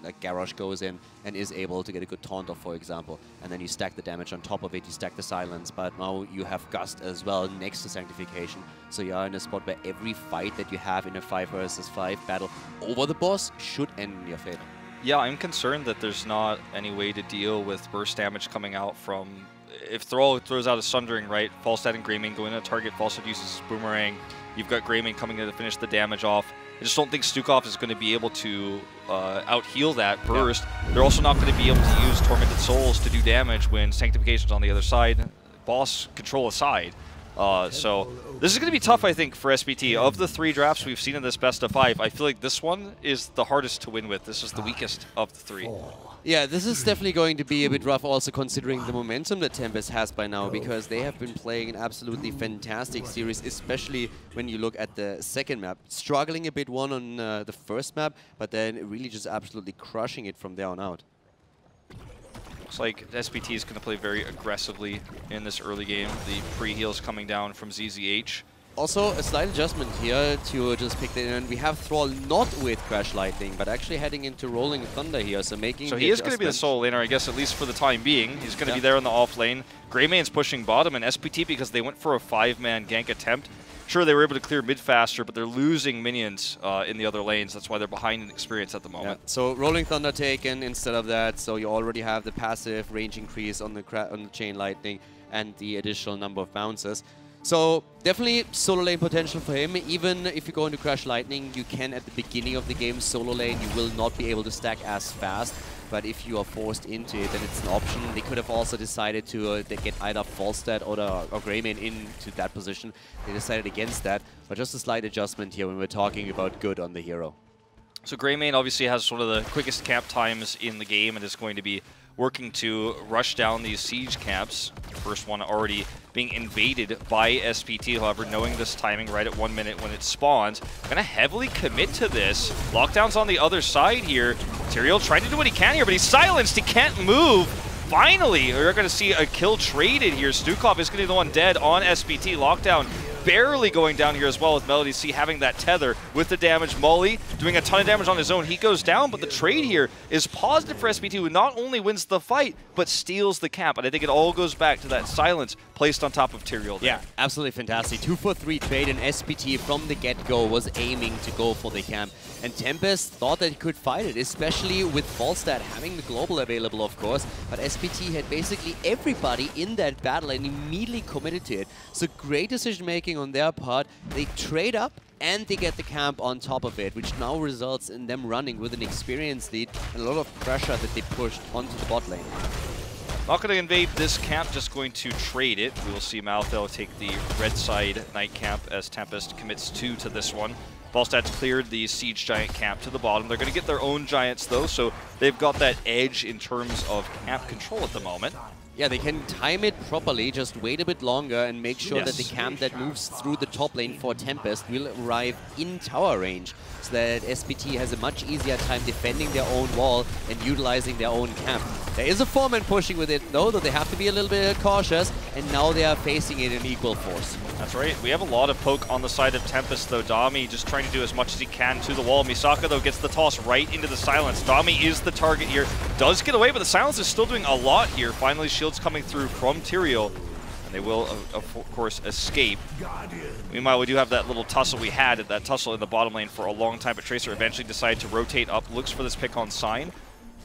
like Garrosh goes in and is able to get a good taunt off, for example, and then you stack the damage on top of it, you stack the silence, but now you have Gust as well next to Sanctification. So you are in a spot where every fight that you have in a 5 versus 5 battle over the boss should end in your favor. Yeah, I'm concerned that there's not any way to deal with burst damage coming out from... If Thrall throws out a Sundering, right, Falstad and Greymane go in a target, Falstad uses Boomerang, you've got Greymane coming in to finish the damage off. I just don't think Stukov is going to be able to out-heal that burst. They're also not going to be able to use Tormented Souls to do damage when Sanctification's on the other side, boss control aside. So this is going to be tough, I think, for SPT. Of the 3 drafts we've seen in this best of 5, I feel like this one is the hardest to win with. This is the weakest of the 3. Yeah, this is definitely going to be a bit rough also considering the momentum that Tempest has by now, because they have been playing an absolutely fantastic series, especially when you look at the second map. Struggling a bit on the first map, but then really just absolutely crushing it from there on out. Looks like SPT is going to play very aggressively in this early game. The pre-heals coming down from ZZH. Also, a slight adjustment here to just pick it in. We have Thrall not with Crash Lightning, but actually heading into Rolling Thunder here, so making So he is going to be the solo laner, I guess, at least for the time being. He's going to be there in the off lane. Greymane's pushing bottom, and SPT, because they went for a 5-man gank attempt, sure, they were able to clear mid faster, but they're losing minions in the other lanes. That's why they're behind in experience at the moment. Yeah. So Rolling Thunder taken instead of that, so you already have the passive range increase on the Chain Lightning and the additional number of bounces. So definitely solo lane potential for him. Even if you go into Crash Lightning, you can at the beginning of the game solo lane. You will not be able to stack as fast. But if you are forced into it, then it's an option. They could have also decided to get either Falstad or Greymane into that position. They decided against that. But just a slight adjustment here when we're talking about good on the hero. So Greymane obviously has one of the quickest camp times in the game and is going to be working to rush down these siege camps. First one already being invaded by SPT, however, knowing this timing right at 1 minute when it spawns. Gonna heavily commit to this. Lockdown's on the other side here. Tyrael trying to do what he can here, but he's silenced. He can't move. Finally, we're going to see a kill traded here. Stukov is going to be the one dead on SPT. Lockdown barely going down here as well, with Melody C having that tether with the damage. Molly doing a ton of damage on his own. He goes down, but the trade here is positive for SPT, who not only wins the fight, but steals the camp. And I think it all goes back to that silence placed on top of Tyrael there. Yeah, absolutely fantastic. 2-for-3 trade, and SPT from the get-go was aiming to go for the camp. And Tempest thought that he could fight it, especially with Falstad having the global available, of course. But SPT had basically everybody in that battle and immediately committed to it. So great decision-making on their part. They trade up and they get the camp on top of it, which now results in them running with an experience lead and a lot of pressure that they pushed onto the bot lane. Not going to invade this camp, just going to trade it. We will see Malthel take the red side Knight camp as Tempest commits 2 to this one. Falstad's cleared the Siege Giant camp to the bottom. They're going to get their own Giants, though, so they've got that edge in terms of camp control at the moment. Yeah, they can time it properly, just wait a bit longer and make sure that the camp that moves through the top lane for Tempest will arrive in tower range, so that SPT has a much easier time defending their own wall and utilizing their own camp. There is a 4-man pushing with it, though they have to be a little bit cautious, and now they are facing it in equal force. That's right. We have a lot of poke on the side of Tempest, though. Dami just trying to do as much as he can to the wall. Misaka, though, gets the toss right into the silence. Dami is the target here. Does get away, but the silence is still doing a lot here. Finally, shields coming through from Tyrael, and they will, of course, escape. Meanwhile, we do have that little tussle we had, that tussle in the bottom lane for a long time, but Tracer eventually decided to rotate up, looks for this pick on Sign.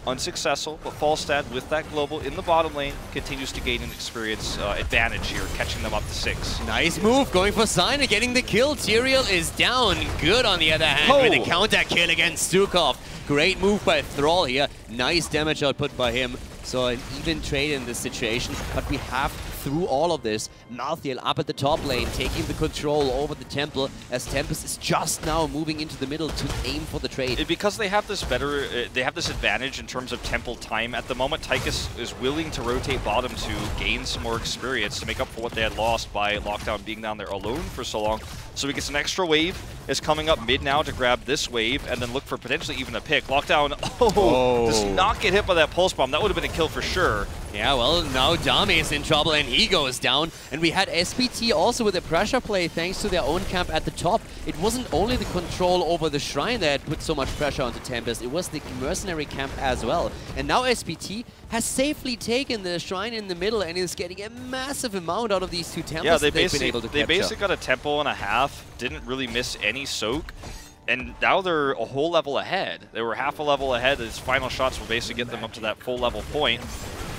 Unsuccessful, but Falstad, with that global in the bottom lane, continues to gain an experience advantage here, catching them up to 6. Nice move, going for Sign and getting the kill. Tyrael is down. Good on the other hand with a counter kill against Stukov. Great move by Thrall here. Nice damage output by him. So an even trade in this situation, but we have, through all of this, Malthael up at the top lane, taking the control over the temple, as Tempest is just now moving into the middle to aim for the trade. Because they have this they have this advantage in terms of temple time at the moment. Tychus is willing to rotate bottom to gain some more experience to make up for what they had lost by Lockdown being down there alone for so long. So he gets an extra wave, is coming up mid now to grab this wave, and then look for potentially even a pick. Lockdown, does not get hit by that pulse bomb. That would have been a kill for sure. Yeah, well, now Dami is in trouble and he goes down. And we had SPT also with a pressure play thanks to their own camp at the top. It wasn't only the control over the shrine that put so much pressure onto Tempest, it was the mercenary camp as well. And now SPT has safely taken the shrine in the middle and is getting a massive amount out of these 2 temples. Yeah, they've been able to capture. Basically got a tempo and a half, didn't really miss any soak. And now they're a whole level ahead. They were half a level ahead. His final shots will basically get them up to that full level point.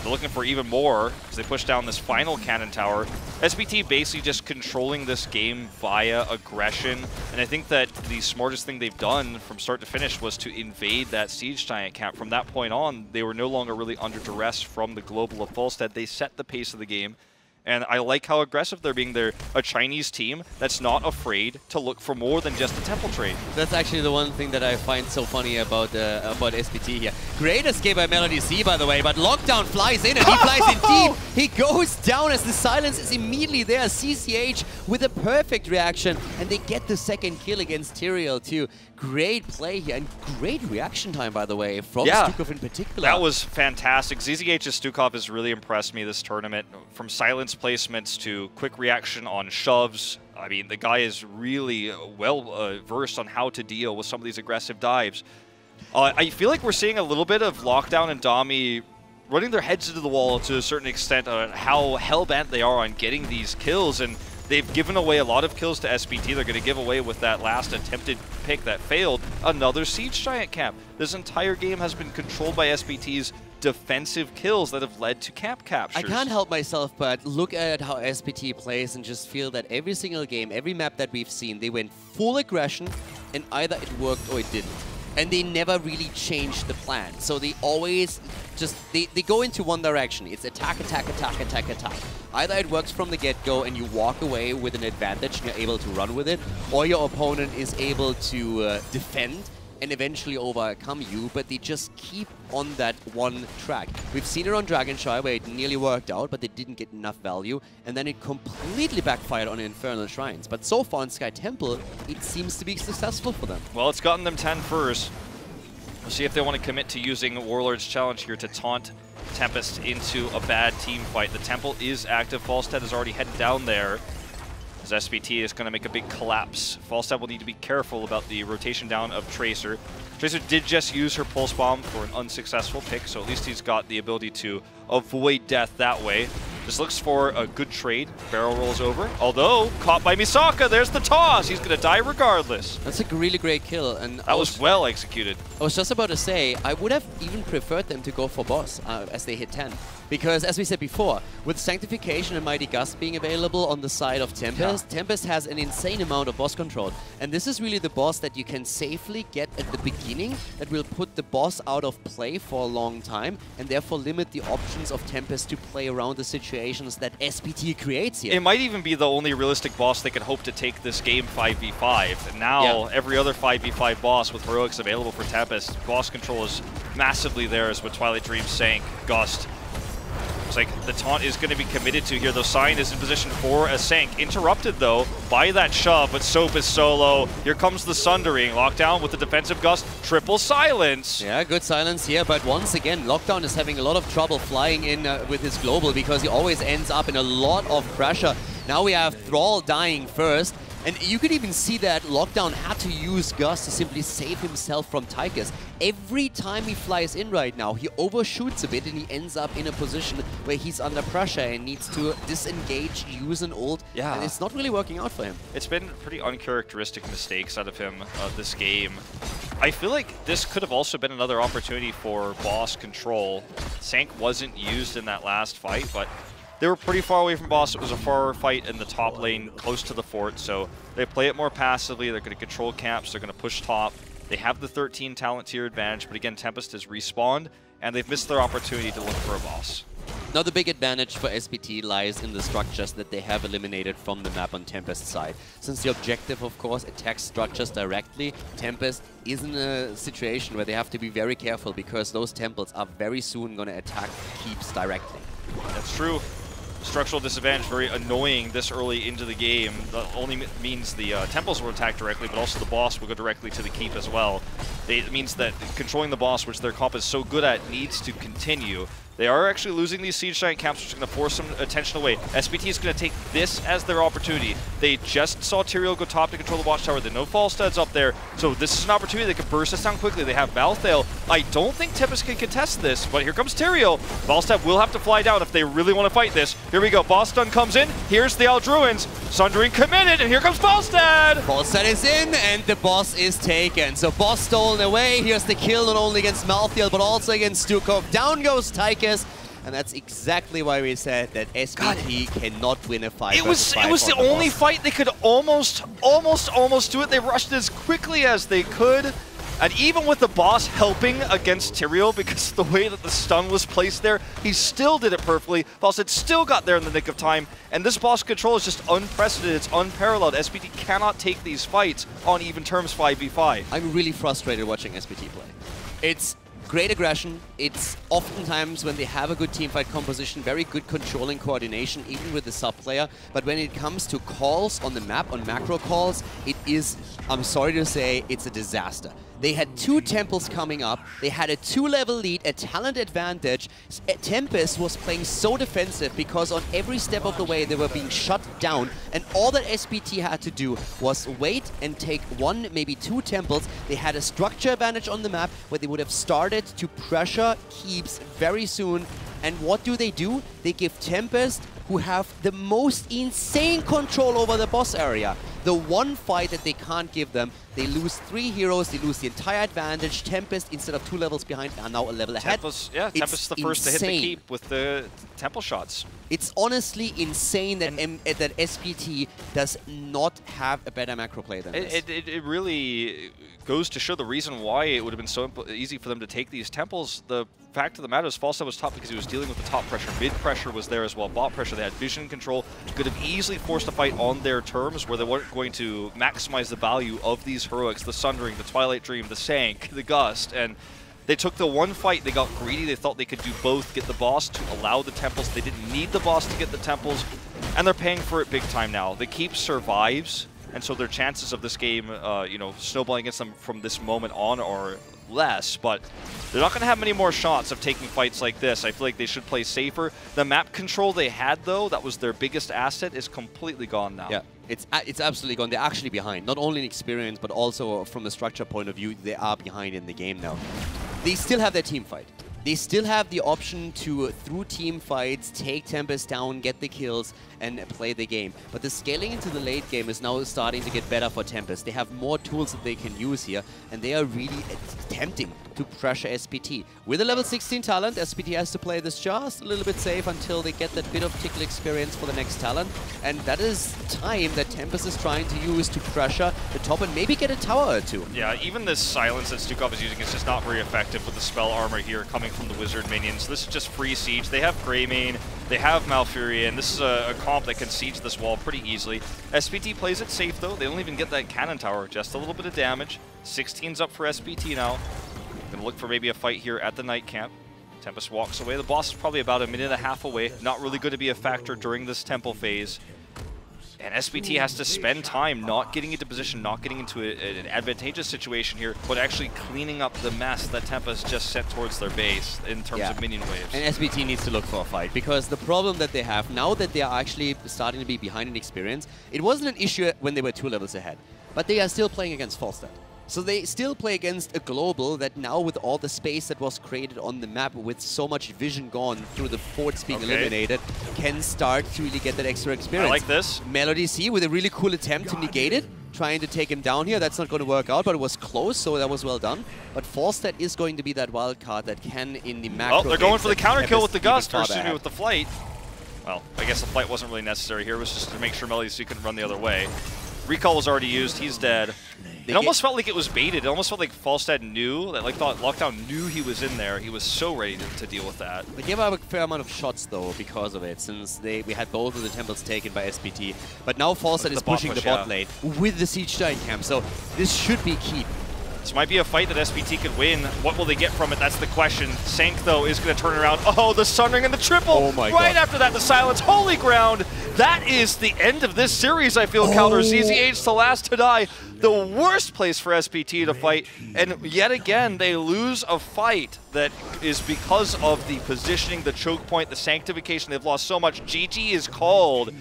They're looking for even more as they push down this final cannon tower. SPT basically just controlling this game via aggression. And I think that the smartest thing they've done from start to finish was to invade that Siege Giant camp. From that point on, they were no longer really under duress from the global of Falstad. They set the pace of the game. And I like how aggressive they're being. They're a Chinese team that's not afraid to look for more than just a temple trade. That's actually the one thing that I find so funny about SPT here. Great escape by Melody C, by the way, but Lockdown flies in and he flies in deep. He goes down as the silence is immediately there. CCH with a perfect reaction, and they get the second kill against Tyrael too. Great play here, and great reaction time, by the way, from Stukov in particular. That was fantastic. ZZH's Stukov has really impressed me this tournament. From silence placements to quick reaction on shoves. I mean, the guy is really well versed on how to deal with some of these aggressive dives. I feel like we're seeing a little bit of Lockdown and Dami running their heads into the wall to a certain extent on how hell-bent they are on getting these kills, and they've given away a lot of kills to SPT. They're going to give away, with that last attempted pick that failed, another Siege Giant camp. This entire game has been controlled by SPT's defensive kills that have led to camp captures. I can't help myself but look at how SPT plays and just feel that every single game, every map that we've seen, they went full aggression and either it worked or it didn't. And they never really changed the plan. So they always just, they go into one direction. It's attack, attack, attack, attack, attack. Either it works from the get-go and you walk away with an advantage and you're able to run with it, or your opponent is able to defend and eventually overcome you, but they just keep on that one track. We've seen it on Dragonshire where it nearly worked out, but they didn't get enough value, and then it completely backfired on Infernal Shrines. But so far in Sky Temple, it seems to be successful for them. Well, it's gotten them 10 first. We'll see if they want to commit to using Warlord's Challenge here to taunt Tempest into a bad team fight. The Temple is active. Falstad is already headed down there. as SPT is going to make a big collapse. Falstad will need to be careful about the rotation down of Tracer. Tracer did just use her Pulse Bomb for an unsuccessful pick, so at least he's got the ability to avoid death that way. Just looks for a good trade. Barrel rolls over. Although, caught by Misaka, there's the toss. He's going to die regardless. That's a really great kill. And that was well executed. I was just about to say, I would have even preferred them to go for boss as they hit 10. Because, as we said before, with Sanctification and Mighty Gust being available on the side of Tempest, Tempest has an insane amount of boss control. And this is really the boss that you can safely get at the beginning that will put the boss out of play for a long time and therefore limit the options of Tempest to play around the situations that SPT creates here. It might even be the only realistic boss they could hope to take this game 5v5. And now, every other 5v5 boss with heroics available for Tempest, boss control is massively theirs with Twilight Dream, Sank, Gust. Looks like the taunt is going to be committed to here, though Sign is in position for a Sank. Interrupted, though, by that shove, but Soap is solo. Here comes the Sundering. Lockdown with the defensive Gust. Triple silence. Yeah, good silence here, but once again, Lockdown is having a lot of trouble flying in with his global because he always ends up in a lot of pressure. Now we have Thrall dying first. And you could even see that Lockdown had to use Gust to simply save himself from Tychus. Every time he flies in right now, he overshoots a bit and he ends up in a position where he's under pressure and needs to disengage, use an ult. Yeah. And it's not really working out for him. It's been pretty uncharacteristic mistakes out of him this game. I feel like this could have also been another opportunity for boss control. Sank wasn't used in that last fight, but they were pretty far away from boss. It was a far fight in the top lane, close to the fort, so they play it more passively. They're going to control camps. They're going to push top. They have the 13 talent tier advantage, but again, Tempest has respawned, and they've missed their opportunity to look for a boss. Now the big advantage for SPT lies in the structures that they have eliminated from the map on Tempest's side. Since the objective, of course, attacks structures directly, Tempest is in a situation where they have to be very careful because those temples are very soon going to attack keeps directly. That's true. Structural disadvantage, very annoying this early into the game. That only means the temples will attack directly, but also the boss will go directly to the keep as well. It means that controlling the boss, which their comp is so good at, needs to continue. They are actually losing these Siege Giant camps, which is going to force some attention away. SPT is going to take this as their opportunity. They just saw Tyrael go top to control the Watchtower. They know Falstad's up there, so this is an opportunity. They can burst this down quickly. They have Malthael. I don't think Tempest can contest this, but here comes Tyrael. Falstad will have to fly down if they really want to fight this. Here we go. Boss stun comes in. Here's the Aldruins. Sundering committed, and here comes Falstad. Falstad is in, and the boss is taken. So boss stolen away. Here's the kill, not only against Malthael, but also against Stukov. Down goes Tychus. And that's exactly why we said that SPT cannot win a fight. It was the only fight they could almost do it. They rushed as quickly as they could. And even with the boss helping against Tyrael, because the way that the stun was placed there, he still did it perfectly. Falstad still got there in the nick of time. And this boss control is just unprecedented. It's unparalleled. SPT cannot take these fights on even terms 5v5. I'm really frustrated watching SPT play. It's great aggression. It's oftentimes, when they have a good teamfight composition, very good controlling coordination, even with the sub-player. But when it comes to calls on the map, on macro calls, it is, I'm sorry to say, it's a disaster. They had 2 temples coming up, they had a 2-level lead, a talent advantage. Tempest was playing so defensive because on every step of the way they were being shut down, and all that SPT had to do was wait and take 1, maybe 2 temples. They had a structure advantage on the map where they would have started to pressure keeps very soon. And what do? They give Tempest, who have the most insane control over the boss area, the one fight that they can't give them. They lose 3 heroes, they lose the entire advantage. Tempest, instead of 2 levels behind, are now a level ahead. Tempest is the first to hit the keep with the temple shots. It's honestly insane that that SPT does not have a better macro play than this. It really goes to show the reason why it would have been so easy for them to take these temples. The fact of the matter is Falstad was top because he was dealing with the top pressure. Mid pressure was there as well. Bot pressure, they had vision control. Could have easily forced a fight on their terms where they weren't going to maximize the value of these heroics, the Sundering, the Twilight Dream, the Sank, the Gust, and they took the one fight, they got greedy, they thought they could do both, get the boss to allow the temples. They didn't need the boss to get the temples, and they're paying for it big time now. The keep survives, and so their chances of this game, you know, snowballing against them from this moment on are less, but they're not going to have many more shots of taking fights like this. I feel like they should play safer. The map control they had, though, that was their biggest asset, is completely gone now. Yeah, It's absolutely gone. They're actually behind, not only in experience, but also from a structure point of view, they are behind in the game now. They still have their team fight. They still have the option to, through team fights, take Tempest down, get the kills, and play the game. But the scaling into the late game is now starting to get better for Tempest. They have more tools that they can use here, and they are really attempting to pressure SPT. With a level 16 talent, SPT has to play this just a little bit safe until they get that bit of tickle experience for the next talent. And that is time that Tempest is trying to use to pressure the top and maybe get a tower or two. Yeah, even this silence that Stukov is using is just not very effective with the spell armor here coming from the Wizard minions. This is just free siege. They have Greymane, they have Malfurion. This is a comp that can siege this wall pretty easily. SPT plays it safe though. They don't even get that cannon tower, just a little bit of damage. 16's up for SPT now. Gonna look for maybe a fight here at the night camp. Tempest walks away. The boss is probably about a minute and a half away. Not really going to be a factor during this temple phase. And SPT has to spend time not getting into position, not getting into an advantageous situation here, but actually cleaning up the mess that Tempest just sent towards their base in terms of minion waves. And SPT needs to look for a fight, because the problem that they have, now that they are actually starting to be behind in experience, it wasn't an issue when they were 2 levels ahead, but they are still playing against Falstad. So they still play against a global that now, with all the space that was created on the map, with so much vision gone through the forts being eliminated, can start to really get that extra experience. I like this. Melody C with a really cool attempt to negate it, trying to take him down here. That's not going to work out, but it was close, so that was well done. But Falstad is going to be that wild card that can, in the macro. Oh, they're going for the counter kill with the Gust, or excuse me, with with the Flight. Well, I guess the Flight wasn't really necessary here. It was just to make sure Melody C couldn't run the other way. Recall was already used. He's dead. It almost felt like it was baited. It almost felt like Falstad knew, that thought Lockdown knew he was in there. He was so ready to deal with that. They gave up a fair amount of shots though because of it, since we had both of the temples taken by SPT. But now Falstad is pushing the bot lane with the Siege Giant camp, so this should be key. This might be a fight that SPT could win. What will they get from it? That's the question. Sank, though, is going to turn around. Oh, the Sundering and the triple! Oh my God. Right after that, the silence. Holy ground! That is the end of this series, I feel, Counter. ZZH, the last to die. The worst place for SPT to fight. And yet again, they lose a fight that is because of the positioning, the choke point, the sanctification. They've lost so much. GG is called.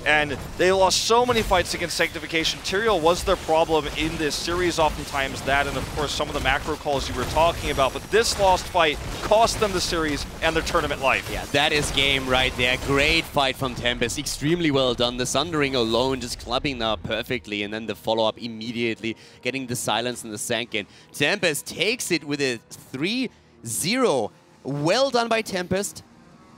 And they lost so many fights against Sanctification. Tyrael was their problem in this series, oftentimes that, and of course some of the macro calls you were talking about. But this lost fight cost them the series and their tournament life. Yeah, that is game right there. Great fight from Tempest. Extremely well done. The Sundering alone just clubbing now perfectly, and then the follow-up immediately, getting the silence and the Sank in. Tempest takes it with a 3-0. Well done by Tempest.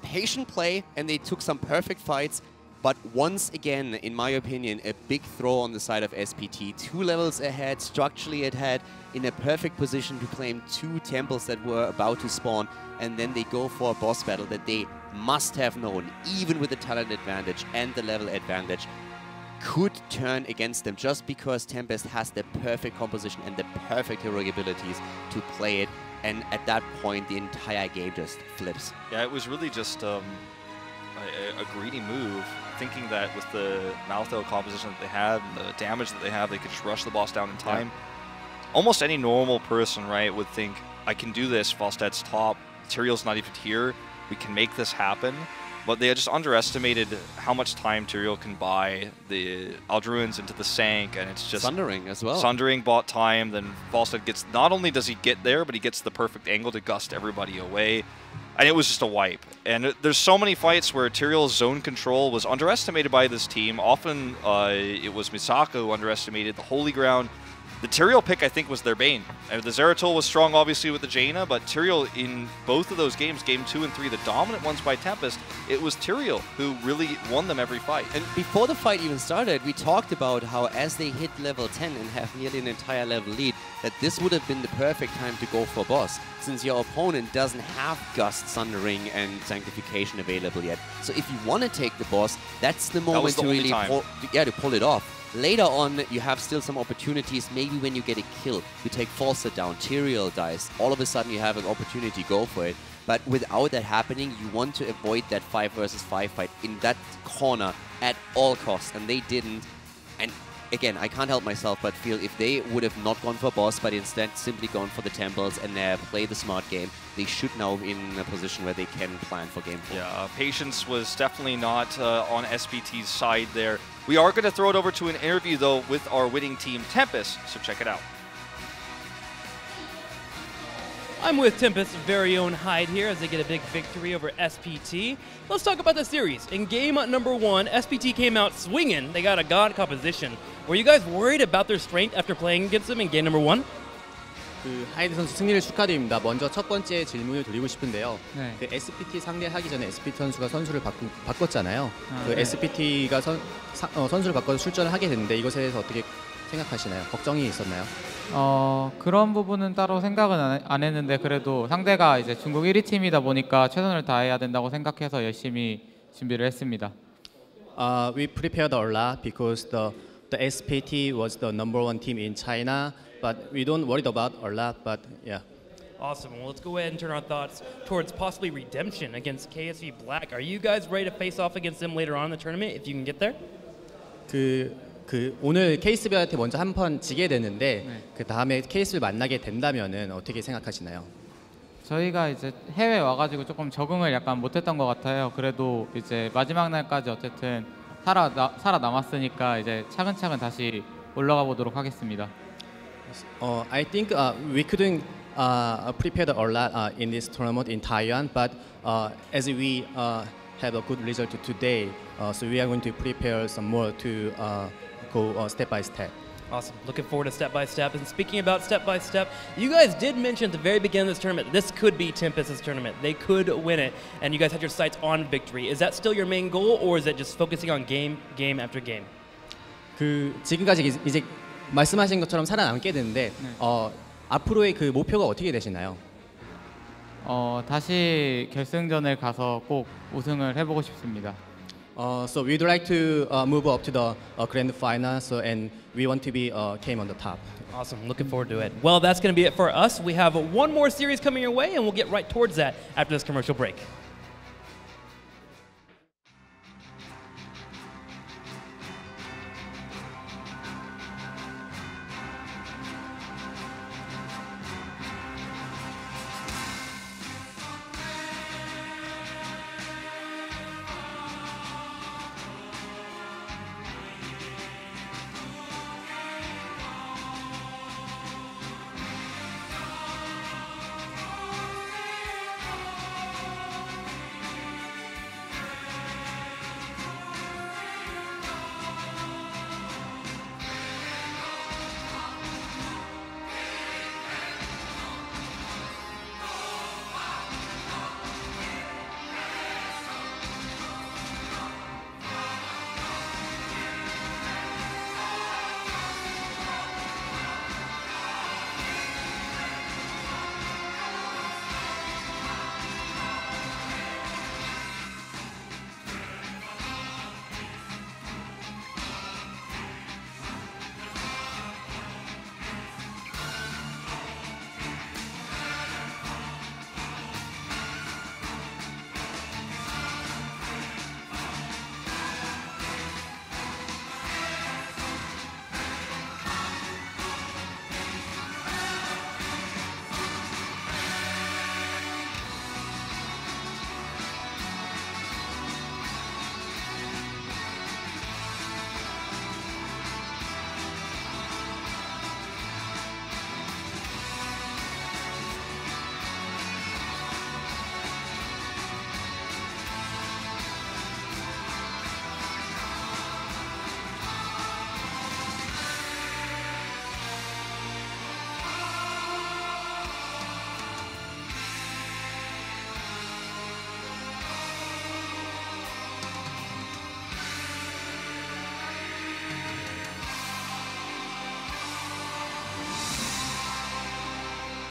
Patient play, and they took some perfect fights. But once again, in my opinion, a big throw on the side of SPT. 2 levels ahead, structurally ahead, in a perfect position to claim 2 temples that were about to spawn. And then they go for a boss battle that they must have known, even with the talent advantage and the level advantage, could turn against them, just because Tempest has the perfect composition and the perfect heroic abilities to play it. And at that point, the entire game just flips. Yeah, it was really just a greedy move, thinking that with the Malthael composition that they had and the damage that they have, they could just rush the boss down in time. Yeah. Almost any normal person, right, would think, I can do this, Falstad's top, Tyrael's not even here, we can make this happen. But they just underestimated how much time Tyrael can buy the Aldruins into the Sank, and it's just... Sundering as well. Sundering bought time, then Falstad gets... Not only does he get there, but he gets the perfect angle to gust everybody away. And it was just a wipe. And there's so many fights where Tyrael's zone control was underestimated by this team. Often it was Misaka who underestimated the Holy Ground. The Tyrael pick, I think, was their bane. And the Zeratul was strong, obviously, with the Jaina, but Tyrael in both of those games, game 2 and 3, the dominant ones by Tempest, it was Tyrael who really won them every fight. And before the fight even started, we talked about how as they hit level 10 and have nearly an entire level lead, that this would have been the perfect time to go for boss, since your opponent doesn't have Gust, Sundering, and Sanctification available yet. So if you want to take the boss, that's the moment to really pull it off. Later on, you have still some opportunities. Maybe when you get a kill, you take Falstad down, Tyrael dies. All of a sudden, you have an opportunity to go for it. But without that happening, you want to avoid that 5 versus 5 fight in that corner at all costs, and they didn't. And again, I can't help myself but feel if they would have not gone for boss, but instead simply gone for the temples and play the smart game, they should now be in a position where they can plan for game 4. Yeah, patience was definitely not on SPT's side there. We are going to throw it over to an interview, though, with our winning team, Tempest, so check it out. I'm with Tempest's very own Hyde here as they get a big victory over SPT. Let's talk about the series. In game number 1, SPT came out swinging. They got a god composition. Were you guys worried about their strength after playing against them in game number 1? 하이드 선수 승리를 축하드립니다. 먼저 첫 번째 질문을 드리고 싶은데요. 네. 그 SPT 상대하기 전에 SPT 선수가 선수를 바꿨잖아요. 그 SPT가 선수를 바꿔서 출전을 하게 됐는데 이것에 대해서 어떻게 생각하시나요? 걱정이 있었나요? 그런 부분은 따로 생각은 안 했는데 그래도 상대가 이제 중국 1위 팀이다 보니까 최선을 다해야 된다고 생각해서 열심히 준비를 했습니다. We prepared a lot because the SPT was the #1 team in China, but we don't worry about a lot. But yeah. Awesome. Well, let's go ahead and turn our thoughts towards possibly redemption against KSV Black. Are you guys ready to face off against them later on in the tournament if you can get there? 오늘 KSB한테 먼저 한 번 지게 되는데 그 다음에 KSB 만나게 된다면은 어떻게 생각하시나요? 저희가 이제 해외 와가지고 조금 적응을 약간 못했던 것 같아요. 그래도 이제 마지막 날까지 어쨌든 살아남았으니까 이제 차근차근 다시 올라가 보도록 하겠습니다. I think we couldn't prepare a lot in this tournament in Taiwan, but as we have a good result today, so we are going to prepare some more to go step by step. Awesome. Looking forward to step by step. And speaking about step by step, you guys did mention at the very beginning of this tournament, this could be Tempest's tournament. They could win it, and you guys had your sights on victory. Is that still your main goal, or is it just focusing on game after game? 지금까지 이제 말씀하신 것처럼 살아남게 되는데 앞으로의 그 목표가 어떻게 되시나요? 다시 결승전을 가서 꼭 우승을 해보고 싶습니다. So we'd like to move up to the grand final, and we want to be came on the top. Awesome. Looking forward to it. Well, that's going to be it for us. We have one more series coming your way, and we'll get right towards that after this commercial break.